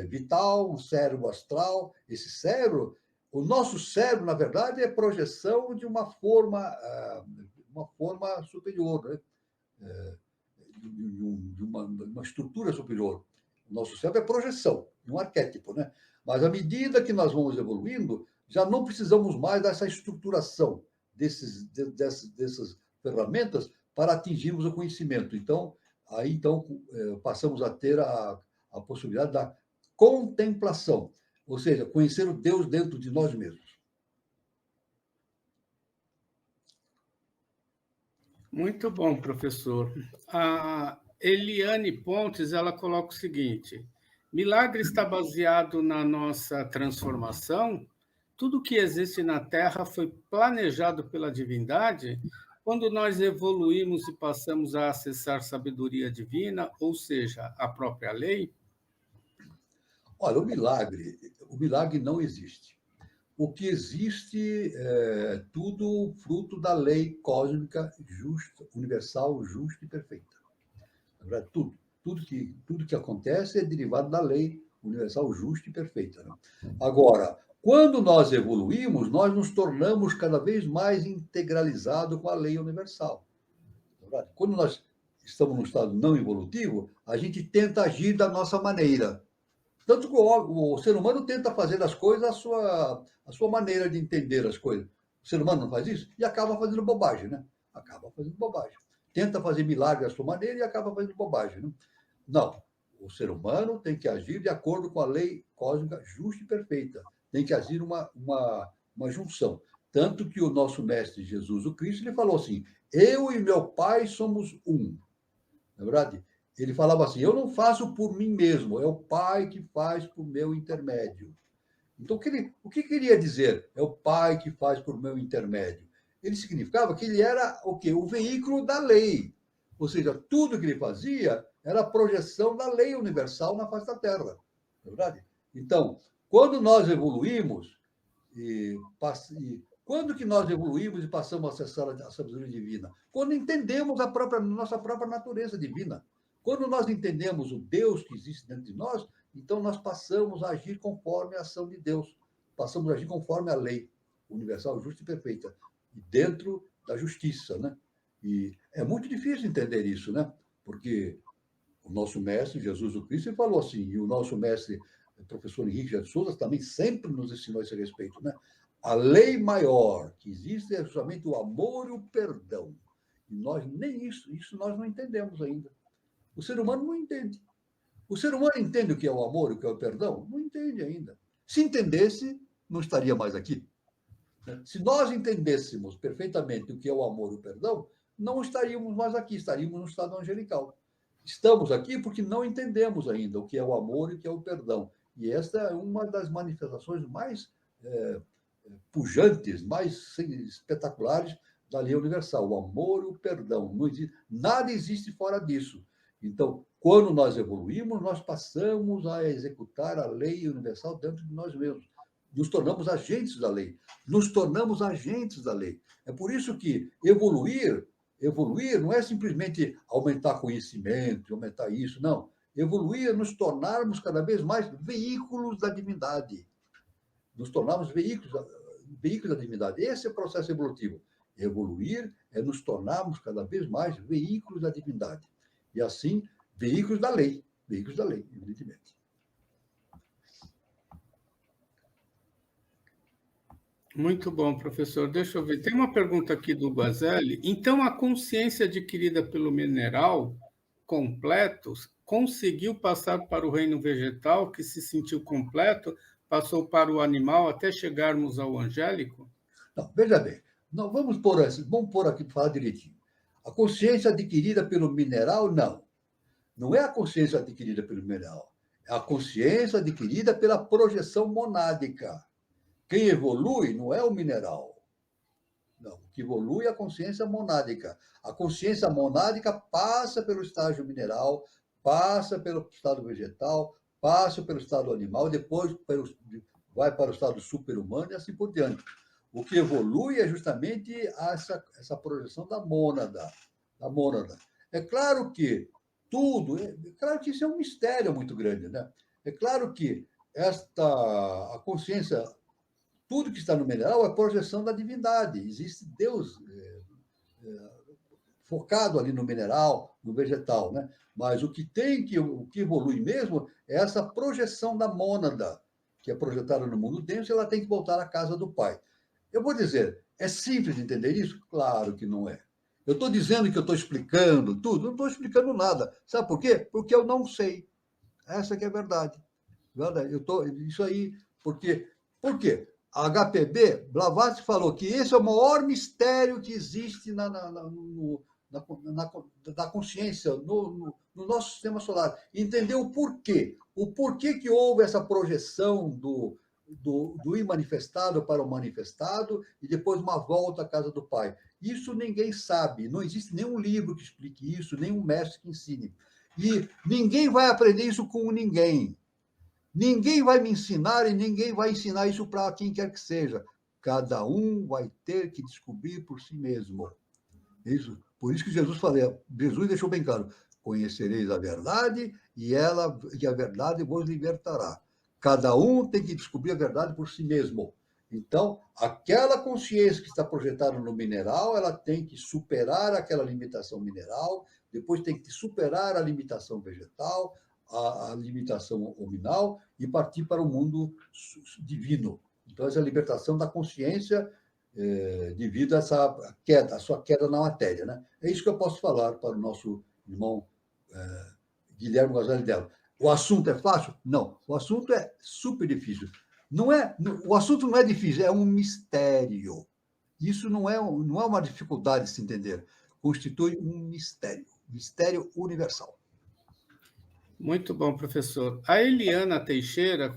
vital, um cérebro astral. Esse cérebro, o nosso cérebro, na verdade, é projeção de uma forma superior, né? De uma estrutura superior. O nosso cérebro é projeção, um arquétipo, né? Mas à medida que nós vamos evoluindo, já não precisamos mais dessa estruturação. dessas ferramentas para atingirmos o conhecimento. Então, passamos a ter a possibilidade da contemplação, ou seja, conhecer o Deus dentro de nós mesmos. Muito bom, professor. A Eliane Pontes, ela coloca o seguinte: milagre está baseado na nossa transformação? Tudo que existe na Terra foi planejado pela divindade? Quando nós evoluímos e passamos a acessar sabedoria divina, ou seja, a própria lei? Olha, o milagre não existe. O que existe é tudo fruto da lei cósmica justa, universal, justa e perfeita. Na verdade, tudo que acontece é derivado da lei universal, justa e perfeita. Né? Agora, quando nós evoluímos, nós nos tornamos cada vez mais integralizados com a lei universal. Na verdade, quando nós estamos num estado não evolutivo, a gente tenta agir da nossa maneira. Tanto que o ser humano tenta fazer as coisas a sua maneira de entender as coisas. O ser humano não faz isso e acaba fazendo bobagem, né? Acaba fazendo bobagem. Tenta fazer milagre à sua maneira e acaba fazendo bobagem. Né? Não. O ser humano tem que agir de acordo com a lei cósmica justa e perfeita. Tem que agir uma junção. Tanto que o nosso mestre Jesus, o Cristo, ele falou assim: eu e meu Pai somos um. Na verdade, ele falava assim: eu não faço por mim mesmo, é o Pai que faz por meu intermédio. Então, o que queria dizer? É o Pai que faz por meu intermédio. Ele significava que ele era o quê? O veículo da lei. Ou seja, tudo que ele fazia era a projeção da lei universal na face da Terra. Não é verdade? Então, quando nós evoluímos, quando que nós evoluímos e passamos a acessar a sabedoria divina? Quando entendemos nossa própria natureza divina. Quando nós entendemos o Deus que existe dentro de nós, então nós passamos a agir conforme a ação de Deus. Passamos a agir conforme a lei universal, justa e perfeita. E dentro da justiça, né? E é muito difícil entender isso, né? Porque o nosso mestre, Jesus o Cristo, ele falou assim, e o nosso mestre, o professor Henrique de Souza, também sempre nos ensinou a esse respeito, né? A lei maior que existe é justamente o amor e o perdão. E nós nem isso nós não entendemos ainda. O ser humano não entende. O ser humano entende o que é o amor e o que é o perdão? Não entende ainda. Se entendesse, não estaria mais aqui. Se nós entendêssemos perfeitamente o que é o amor e o perdão, não estaríamos mais aqui, estaríamos no estado angelical. Estamos aqui porque não entendemos ainda o que é o amor e o que é o perdão. E esta é uma das manifestações mais pujantes, mais espetaculares da lei universal, o amor e o perdão. Não existe, nada existe fora disso. Então, quando nós evoluímos, nós passamos a executar a lei universal dentro de nós mesmos. Nos tornamos agentes da lei. Nos tornamos agentes da lei. É por isso que evoluir não é simplesmente aumentar conhecimento, aumentar isso, não. Evoluir é nos tornarmos cada vez mais veículos da divindade. Nos tornarmos veículos da divindade. Esse é o processo evolutivo. Evoluir é nos tornarmos cada vez mais veículos da divindade. E assim, veículos da lei, evidentemente. Muito bom, professor. Deixa eu ver. Tem uma pergunta aqui do Bazelli. Então, a consciência adquirida pelo mineral completo conseguiu passar para o reino vegetal, que se sentiu completo, passou para o animal até chegarmos ao angélico? Não, veja bem, não, vamos pôr aqui para falar direitinho. A consciência adquirida pelo mineral, não. Não é a consciência adquirida pelo mineral. É a consciência adquirida pela projeção monádica. Quem evolui não é o mineral. Não, o que evolui é a consciência monádica. A consciência monádica passa pelo estágio mineral, passa pelo estado vegetal, passa pelo estado animal, depois vai para o estado super-humano e assim por diante. O que evolui é justamente essa projeção da mônada. É claro que claro que isso é um mistério muito grande, né? É claro que a consciência, tudo que está no mineral é projeção da divindade. Existe Deus focado ali no mineral, no vegetal, né? Mas o que evolui mesmo é essa projeção da mônada, que é projetada no mundo denso, e ela tem que voltar à casa do Pai. Eu vou dizer, é simples entender isso? Claro que não é. Eu estou dizendo que eu estou explicando tudo, não estou explicando nada. Sabe por quê? Porque eu não sei. Essa que é a verdade. Verdade. Isso aí, porque, por quê? A HPB, Blavatsky falou que esse é o maior mistério que existe na consciência, no nosso sistema solar. Entender o porquê. O porquê que houve essa projeção do imanifestado para o manifestado e depois uma volta à casa do Pai. Isso ninguém sabe. Não existe nenhum livro que explique isso, nenhum mestre que ensine. E ninguém vai aprender isso com ninguém. Ninguém vai me ensinar e ninguém vai ensinar isso para quem quer que seja. Cada um vai ter que descobrir por si mesmo. Por isso que Jesus deixou bem claro: conhecereis a verdade e a verdade vos libertará. Cada um tem que descobrir a verdade por si mesmo. Então, aquela consciência que está projetada no mineral, ela tem que superar aquela limitação mineral, depois tem que superar a limitação vegetal, a limitação hominal e partir para o mundo divino. Então, essa é a libertação da consciência devido a essa queda, a sua queda na matéria. Né? É isso que eu posso falar para o nosso irmão Guilherme Gonzalez Delo. O assunto é fácil? Não. O assunto é super difícil. O assunto não é difícil, é um mistério. Isso não é uma dificuldade de se entender. Constitui um mistério universal. Muito bom, professor. A Eliana Teixeira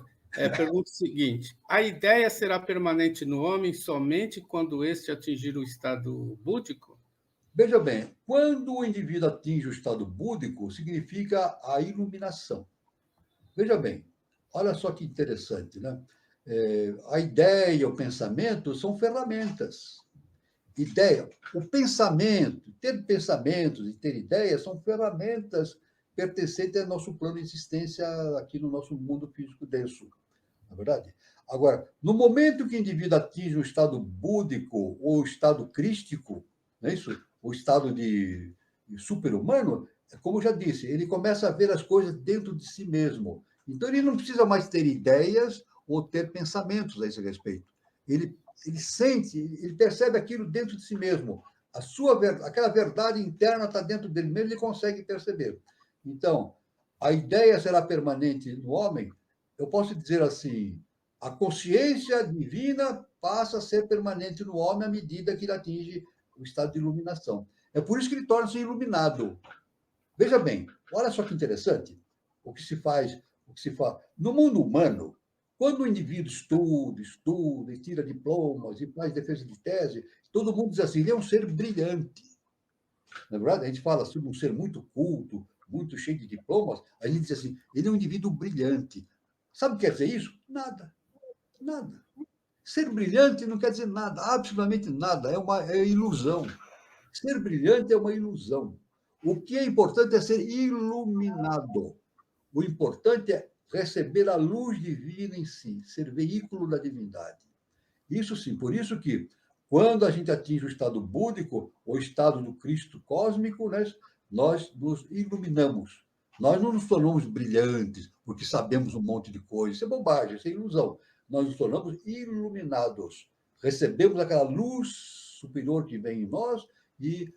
pergunta o seguinte: a ideia será permanente no homem somente quando este atingir o estado búdico? Veja bem, quando o indivíduo atinge o estado búdico, significa a iluminação. Veja bem, olha só que interessante, né? A ideia, o pensamento são ferramentas. O pensamento, ter pensamentos e ter ideias são ferramentas pertencentes ao nosso plano de existência aqui no nosso mundo físico denso, na verdade? Agora, no momento que o indivíduo atinge o estado búdico ou o estado crístico, não é isso? O estado de super-humano, como eu já disse, ele começa a ver as coisas dentro de si mesmo. Então, ele não precisa mais ter ideias ou ter pensamentos a esse respeito. Ele sente, ele percebe aquilo dentro de si mesmo. Aquela verdade interna está dentro dele mesmo, ele consegue perceber. Então, a ideia será permanente no homem. Eu posso dizer assim, a consciência divina passa a ser permanente no homem à medida que ele atinge o estado de iluminação. É por isso que ele torna-se iluminado. Veja bem, olha só que interessante o que se faz. No mundo humano, quando o indivíduo estuda, e tira diplomas, e faz defesa de tese, todo mundo diz assim, ele é um ser brilhante. Na verdade, a gente fala sobre um ser muito culto, muito cheio de diplomas, a gente diz assim, ele é um indivíduo brilhante. Sabe o que quer dizer isso? Nada. Nada. Ser brilhante não quer dizer nada, absolutamente nada, é ilusão. Ser brilhante é uma ilusão. O que é importante é ser iluminado. O importante é receber a luz divina em si, ser veículo da divindade. Isso sim, por isso que quando a gente atinge o estado búdico, o estado do Cristo cósmico, né, nós nos iluminamos. Nós não nos tornamos brilhantes porque sabemos um monte de coisa. Isso é bobagem, isso é ilusão. Nós nos tornamos iluminados. Recebemos aquela luz superior que vem em nós e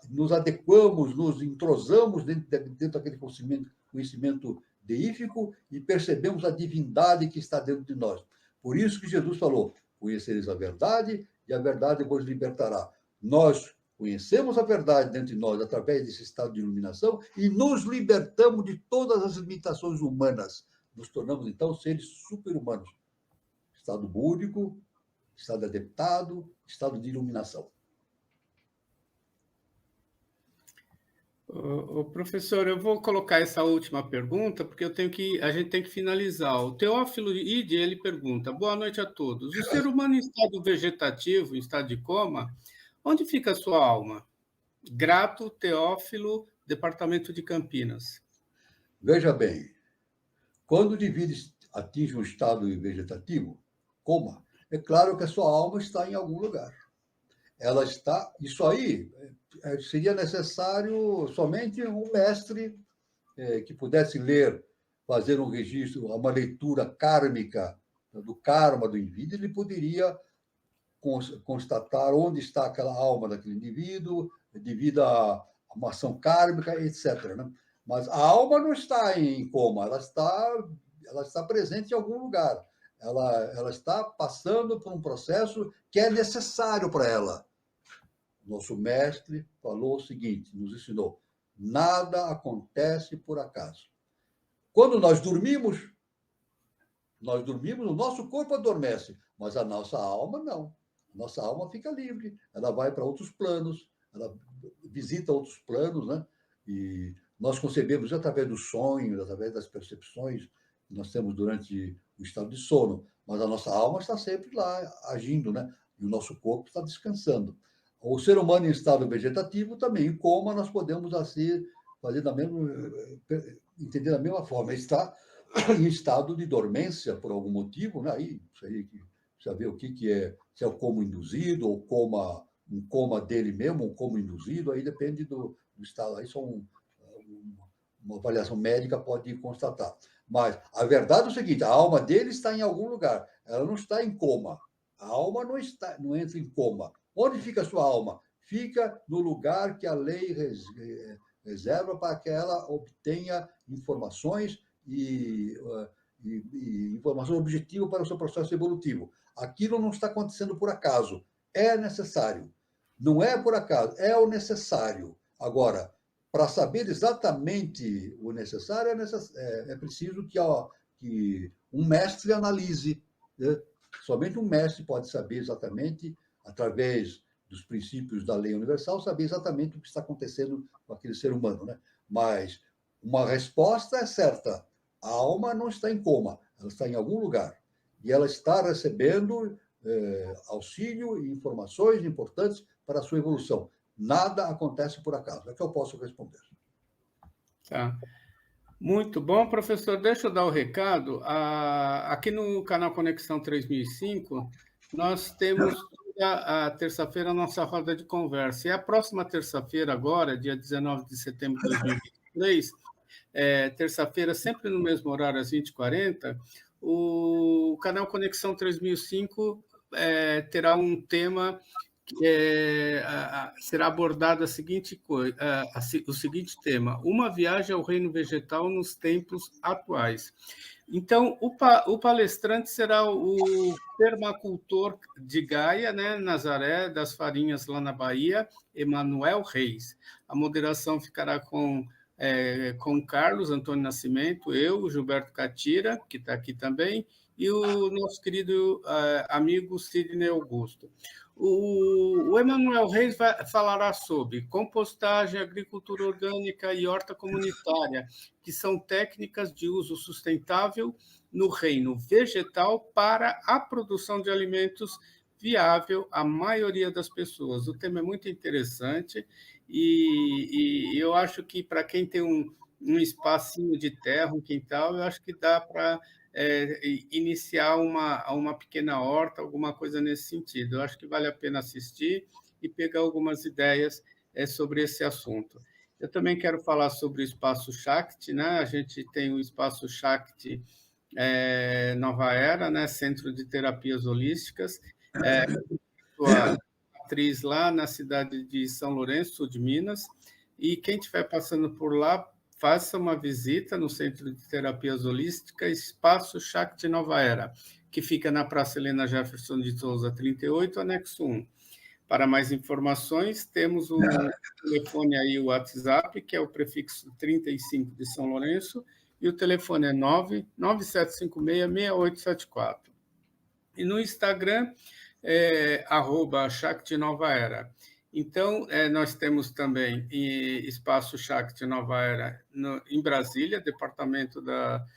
nos adequamos, nos entrosamos dentro daquele conhecimento deífico e percebemos a divindade que está dentro de nós. Por isso que Jesus falou, conhecereis a verdade e a verdade vos libertará. Nós conhecemos a verdade dentro de nós através desse estado de iluminação e nos libertamos de todas as limitações humanas. Nos tornamos, então, seres super-humanos. Estado búdico, estado adaptado, estado de iluminação. Professor, eu vou colocar essa última pergunta, porque a gente tem que finalizar. O Teófilo Ide, ele pergunta, boa noite a todos. O ser humano em estado vegetativo, em estado de coma, onde fica a sua alma? Grato, Teófilo, Departamento de Campinas. Veja bem, quando o indivíduo atinge um estado vegetativo, coma, é claro que a sua alma está em algum lugar. Ela está... Isso aí seria necessário somente um mestre que pudesse ler, fazer um registro, uma leitura kármica do karma do indivíduo, ele poderia constatar onde está aquela alma daquele indivíduo, devido a uma ação kármica, etc. Né? Mas a alma não está em coma, ela está presente em algum lugar. Ela está passando por um processo que é necessário para ela. Nosso mestre falou o seguinte, nos ensinou: nada acontece por acaso. Quando nós dormimos, o nosso corpo adormece, mas a nossa alma não. A nossa alma fica livre, ela vai para outros planos, ela visita outros planos, né? E nós concebemos através dos sonhos, através das percepções que nós temos durante o estado de sono, mas a nossa alma está sempre lá agindo, né? E o nosso corpo está descansando. O ser humano em estado vegetativo também, em coma, nós podemos assim fazer entender da mesma forma. Está em estado de dormência por algum motivo, né? Aí, isso aí precisa ver o que é, se é o coma induzido ou um coma dele mesmo, um coma induzido, aí depende do estado. Aí uma avaliação médica pode constatar. Mas a verdade é o seguinte: a alma dele está em algum lugar, ela não está em coma. A alma não entra em coma. Onde fica a sua alma? Fica no lugar que a lei reserva para que ela obtenha informações e informações objetivas para o seu processo evolutivo. Aquilo não está acontecendo por acaso, é necessário. Não é por acaso, é o necessário. Agora, para saber exatamente o necessário, é preciso que um mestre analise, né? Somente um mestre pode saber exatamente, através dos princípios da lei universal, saber exatamente o que está acontecendo com aquele ser humano, né? Mas uma resposta é certa: a alma não está em coma, ela está em algum lugar. E ela está recebendo auxílio e informações importantes para a sua evolução. Nada acontece por acaso. É que eu posso responder. Tá. Muito bom, professor. Deixa eu dar o recado. Aqui no canal Conexão 3005, nós temos a terça-feira a nossa roda de conversa. E a próxima terça-feira, agora, dia 19 de setembro de 2023, terça-feira, sempre no mesmo horário, às 20h40, o canal Conexão 3005 terá um tema que será abordado o seguinte tema: uma viagem ao reino vegetal nos tempos atuais. Então, o palestrante será o permacultor de Gaia, né, Nazaré das Farinhas, lá na Bahia, Emanuel Reis. A moderação ficará com Carlos Antônio Nascimento, eu, Gilberto Catira, que está aqui também, e o nosso querido amigo Sidney Augusto. O Emanuel Reis falará sobre compostagem, agricultura orgânica e horta comunitária, que são técnicas de uso sustentável no reino vegetal para a produção de alimentos viável à maioria das pessoas. O tema é muito interessante e eu acho que para quem tem um espacinho de terra, um quintal, eu acho que dá para iniciar uma pequena horta, alguma coisa nesse sentido. Eu acho que vale a pena assistir e pegar algumas ideias sobre esse assunto. Eu também quero falar sobre o Espaço Shakti, né? A gente tem o Espaço Shakti Nova Era, né? Centro de Terapias Holísticas, a atriz lá na cidade de São Lourenço, sul de Minas, e quem estiver passando por lá, faça uma visita no Centro de Terapias Holísticas Espaço Shakti Nova Era, que fica na Praça Helena Jefferson de Souza, 38, anexo 1. Para mais informações, temos o telefone aí, o WhatsApp, que é o prefixo 35 de São Lourenço, e o telefone é 99756-6874. E no Instagram, @Shakti Nova Era. Então, nós temos também Espaço Shakti Nova Era em Brasília, departamento da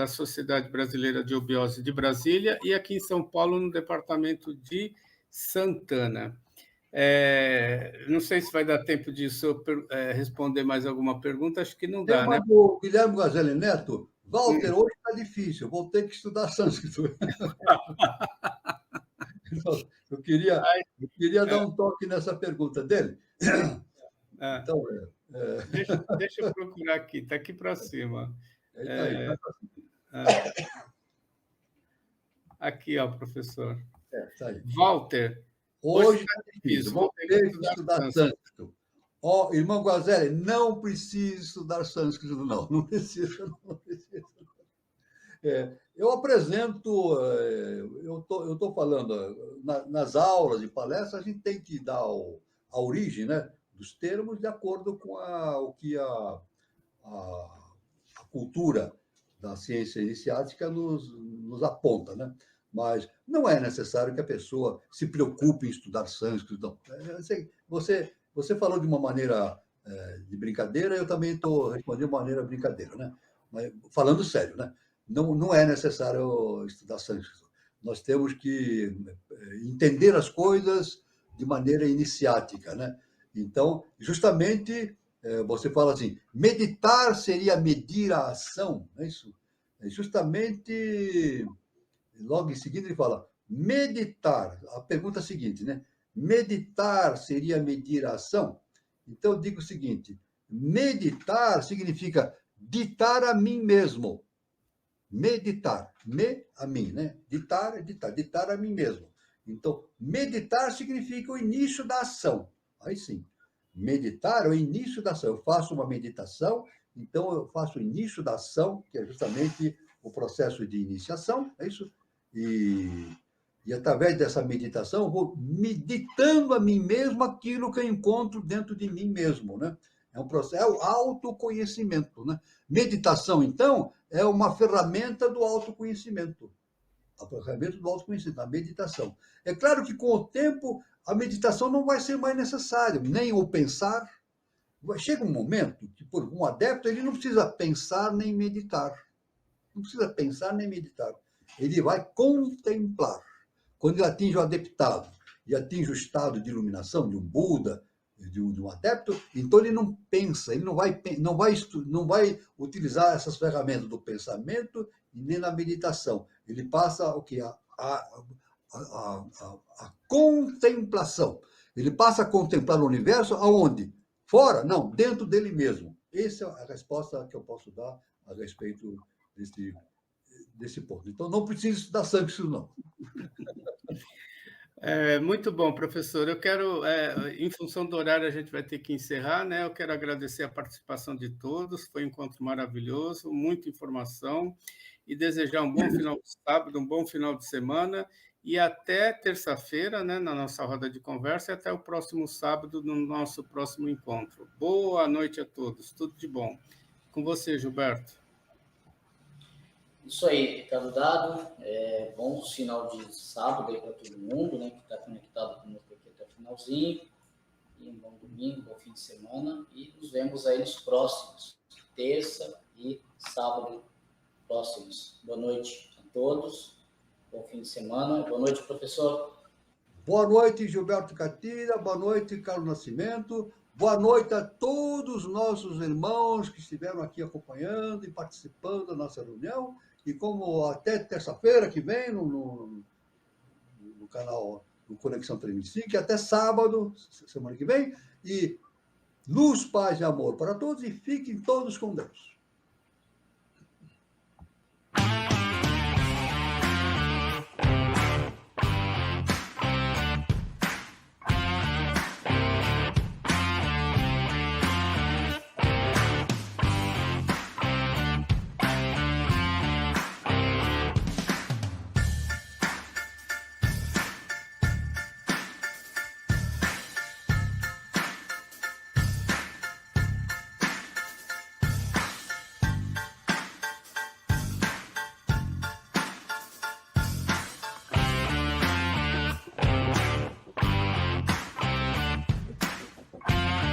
Sociedade Brasileira de Obiose de Brasília, e aqui em São Paulo, no departamento de Santana. Não sei se vai dar tempo disso responder mais alguma pergunta, acho que não dá, Tem uma né? do Guilherme Gazelli Neto. Walter, hoje está difícil, vou ter que estudar sânscrito. Eu queria dar um toque nessa pergunta dele. Então, Deixa eu procurar aqui, está aqui para cima. Tá aí. Aqui, ó, professor. Tá aí. Walter, Hoje está é difícil, vou vou ter ter que que estudar sânscrito. Ó, irmão Guazelli, não precisa estudar sânscrito, não. Não precisa, não precisa. Eu apresento, eu estou falando, nas aulas e palestras, a gente tem que dar a origem, né, dos termos de acordo com o que a cultura da ciência iniciática nos aponta, né? Mas não é necessário que a pessoa se preocupe em estudar sânscrito. Não. Você falou de uma maneira de brincadeira, eu também estou respondendo de uma maneira brincadeira, né? Mas, falando sério, né? Não é necessário estudar sânscrito. Nós temos que entender as coisas de maneira iniciática, né? Então, justamente, você fala assim, meditar seria medir a ação, não é isso? Justamente, logo em seguida ele fala, meditar, a pergunta é a seguinte, né? Meditar seria medir a ação? Então, eu digo o seguinte, meditar significa ditar a mim mesmo. Meditar, a mim, né? Ditar é ditar a mim mesmo. Então, meditar significa o início da ação. Aí sim, meditar é o início da ação. Eu faço uma meditação, então eu faço o início da ação, que é justamente o processo de iniciação, é isso? E através dessa meditação, eu vou meditando a mim mesmo aquilo que eu encontro dentro de mim mesmo, né? É um processo, é o autoconhecimento, né? Meditação, então, é uma ferramenta do autoconhecimento. A ferramenta do autoconhecimento, a meditação. É claro que, com o tempo, a meditação não vai ser mais necessária, nem o pensar. Chega um momento que, por um adepto, ele não precisa pensar nem meditar. Não precisa pensar nem meditar. Ele vai contemplar. Quando ele atinge o adeptado e atinge o estado de iluminação de um Buda, de um adepto, então ele não pensa, ele não vai utilizar essas ferramentas do pensamento e nem na meditação. Ele passa o que? A contemplação. Ele passa a contemplar o universo aonde? Fora? Não, dentro dele mesmo. Essa é a resposta que eu posso dar a respeito desse ponto. Então, não precisa estudar sânscrito, não. Muito bom, professor. Eu quero, em função do horário, a gente vai ter que encerrar, né? Eu quero agradecer a participação de todos, foi um encontro maravilhoso, muita informação, e desejar um bom final de sábado, um bom final de semana, e até terça-feira, né, na nossa roda de conversa, e até o próximo sábado, no nosso próximo encontro. Boa noite a todos, tudo de bom. Com você, Gilberto. Isso aí, recado dado. Bom final de sábado aí para todo mundo, né, que está conectado conosco aqui até o finalzinho. E um bom domingo, bom fim de semana. E nos vemos aí nos próximos, terça e sábado próximos. Boa noite a todos. Bom fim de semana. Boa noite, professor. Boa noite, Gilberto Catira. Boa noite, Carlos Nascimento. Boa noite a todos os nossos irmãos que estiveram aqui acompanhando e participando da nossa reunião. E como até terça-feira que vem, no canal do Conexão 365, até sábado, semana que vem. E luz, paz e amor para todos e fiquem todos com Deus.